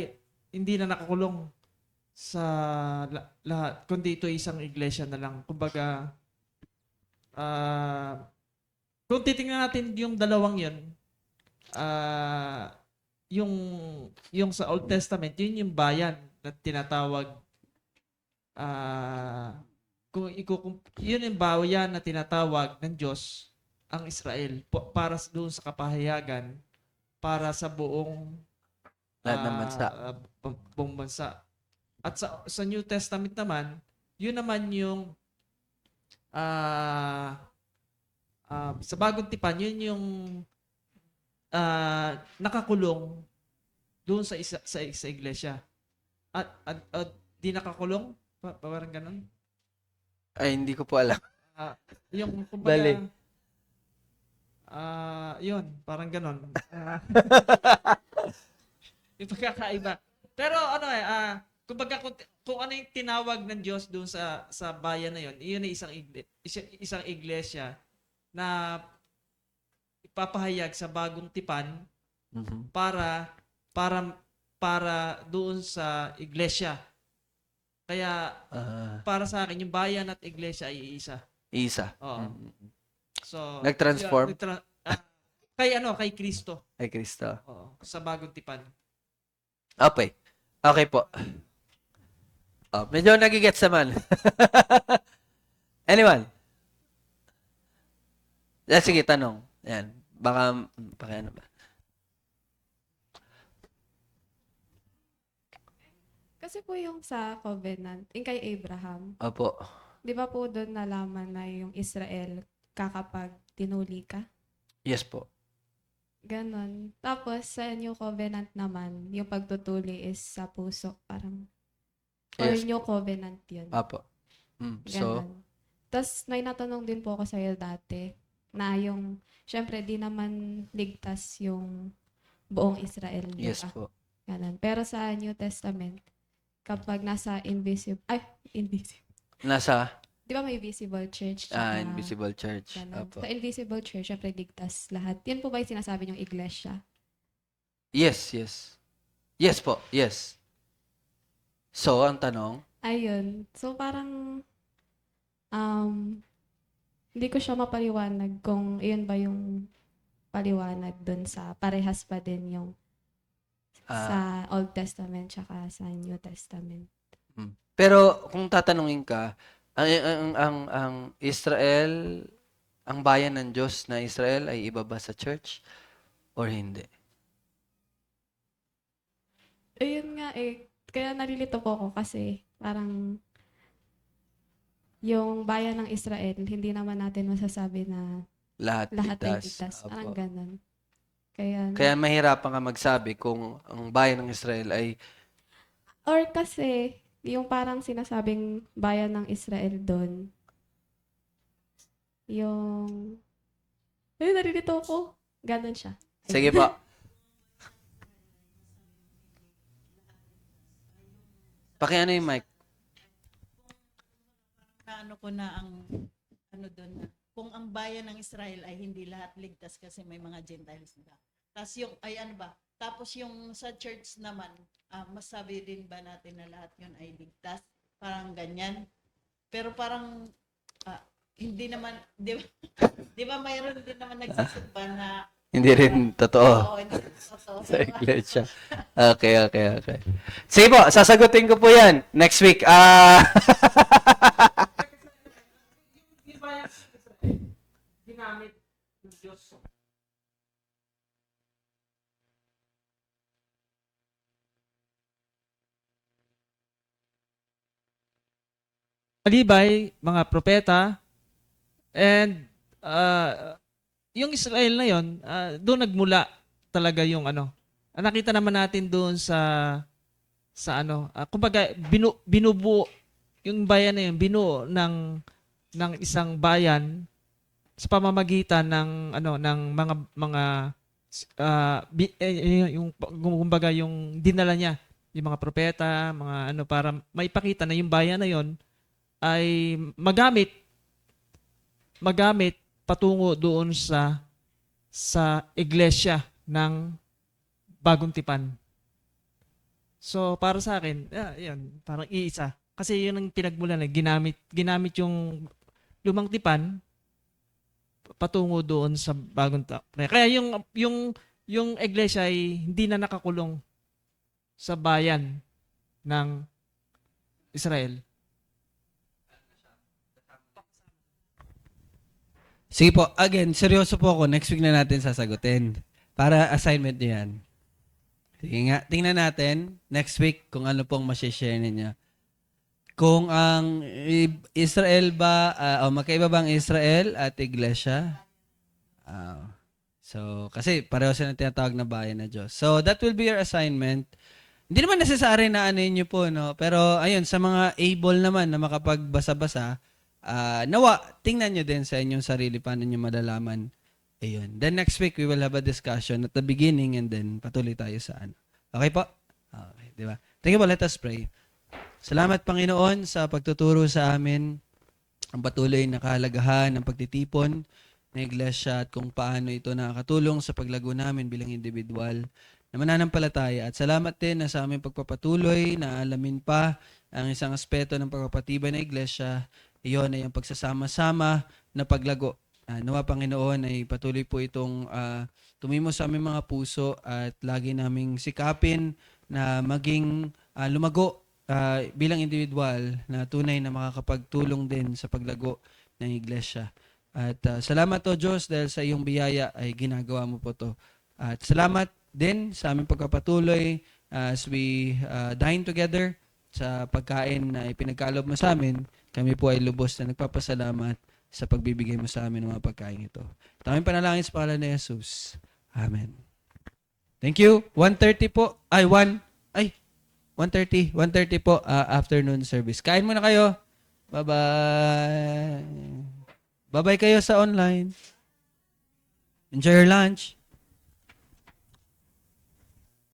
hindi na nakakulong sa lahat, kundi ito isang iglesia na lang. Kumbaga, kung titingnan natin yung dalawang yun, ah, yung, yung sa Old Testament, yun yung bayan na tinatawag, yun yung bayan na tinatawag ng Diyos, ang Israel, para doon sa kapahayagan, para sa buong Lahat ng bansa. buong bansa. At sa New Testament naman, yun naman yung sa bagong tipan, yun yung nakakulong doon sa iglesia. At di nakakulong? Parang ganun? Ay, hindi ko po alam. Yung Bali. kumbaga, yun, parang ganun. Yung pagkakaiba. Pero ano kumbaga kung ano yung tinawag ng Diyos doon sa bayan na yun, iyon ay isang iglesia na ipapahayag sa bagong tipan Mhm. para doon sa iglesia. Kaya para sa akin yung bayan at iglesia ay iisa. Isa. Oo. Mhm. So Nag-transform? kay Kristo. Ay, Kristo. Oo, sa bagong tipan. Okay. Okay po. Medyo nagigets naman. Anyone? Sige, tanong. Yan. Baka ano ba? Kasi po yung sa covenant, yung kay Abraham, Opo. di ba po doon nalaman na yung Israel kakapag tinuli ka? Yes po. Ganon. Tapos sa New Covenant naman, yung pagtutuli is sa puso, parang, or Yes. New Covenant yun. Opo. So, Ganon. Tapos may natanong din po ako sa'yo dati, na yung, syempre di naman ligtas yung buong Israel, di yes ba? po. Ganon. Pero sa New Testament, kapag nasa invisible, Nasa di ba may visible church? tsaka Invisible Church. ganon. Opo. Sa invisible church, syempre ligtas lahat. Yan po ba yung sinasabi niyong iglesia? Yes, yes. Yes po, yes. So, ang tanong, Ayun. So, parang, hindi ko siya mapaliwanag kung iyon ba yung paliwanag dun sa parehas pa din yung sa Old Testament tsaka sa New Testament. pero kung tatanungin ka, ang Israel, ang bayan ng Diyos na Israel ay iba ba sa church or hindi? Ayun nga kaya nalilito po ako kasi parang yung bayan ng Israel, hindi naman natin masasabi na Lahat lahat ay ligtas. ligtas. Parang Opo. ganun. Kaya, Kaya mahirapan ka magsabi kung ang bayan ng Israel ay or kasi, yung parang sinasabing bayan ng Israel doon, yung, nalilito ako. Ganon siya. sige po. Pakiano yung mic. Naano ko na ang ano doon na kung ang bayan ng Israel ay hindi lahat ligtas kasi may mga Gentiles na. Tapos yung ay ano ba? Tapos yung sa church naman, masabi din ba natin na lahat yun ay ligtas? Parang ganyan. Pero parang hindi naman, di ba, di ba mayroon din naman nagsisimba na Hindi rin totoo hindi totoo. sa iglesia. Okay. Sige po, sasagutin ko po yan next week. Yung bayan ng Israel, ginamit ng Diyos. Malibay, mga propeta, and yung Israel na yon, doon nagmula talaga yung ano. Nakita naman natin doon sa ano, kumbaga binubuo yung bayan na yun, binuo ng isang bayan sa pamamagitan ng ano ng mga yung kumbaga yung dinala niya yung mga propeta, mga ano para maipakita na yung bayan na yon ay magamit patungo doon sa sa iglesia ng Bagong Tipan. So, para sa akin, yun, parang iisa. Kasi yun ang pinagmulan, ginamit yung lumang tipan patungo doon sa bagong tipan. Kaya yung iglesia ay hindi na nakakulong sa bayan ng Israel. Sige po, again, seryoso po ako. Next week na natin sasagutin. Para assignment niyo yan. Sige nga, tingnan natin next week kung ano pong masishare ninyo. Kung ang Israel ba, o magkaiba ba ang Israel at Iglesia? So, kasi pareho sila tinatawag na bayan na Diyos. So, that will be your assignment. Hindi naman necessary na ano nyo po, no? Pero, ayun, sa mga able naman na makapagbasa-basa, nawa, tingnan nyo din sa inyong sarili paano nyo malalaman. Ayun. Then next week, we will have a discussion at the beginning and then patuloy tayo sa ano. Okay po? Okay, di ba? Thank you po. Let us pray. Salamat, Panginoon, sa pagtuturo sa amin ang patuloy na kahalagahan ng pagtitipon ng iglesia at kung paano ito nakakatulong sa paglago namin bilang individual na mananampalataya. At salamat din na sa aming pagpapatuloy na alamin pa ang isang aspeto ng pagpapatibay ng iglesia. Iyon ay ang pagsasama-sama na paglago. Nawa, Panginoon, ay patuloy po itong tumimos sa aming mga puso at lagi naming sikapin na maging lumago bilang individual na tunay na makakapagtulong din sa paglago ng iglesia. At salamat o Diyos dahil sa iyong biyaya ay ginagawa mo po to. At salamat din sa aming pagkapatuloy as we dine together sa pagkain na ipinagkaloob mo sa amin. Kami po ay lubos na nagpapasalamat sa pagbibigay mo sa amin ng mga pagkain ito. At aming panalangin sa pangalan ni Jesus. Amen. Thank you. 1:30 po. 1:30 po afternoon service. Kain muna kayo. Bye-bye. Bye-bye kayo sa online. Enjoy your lunch.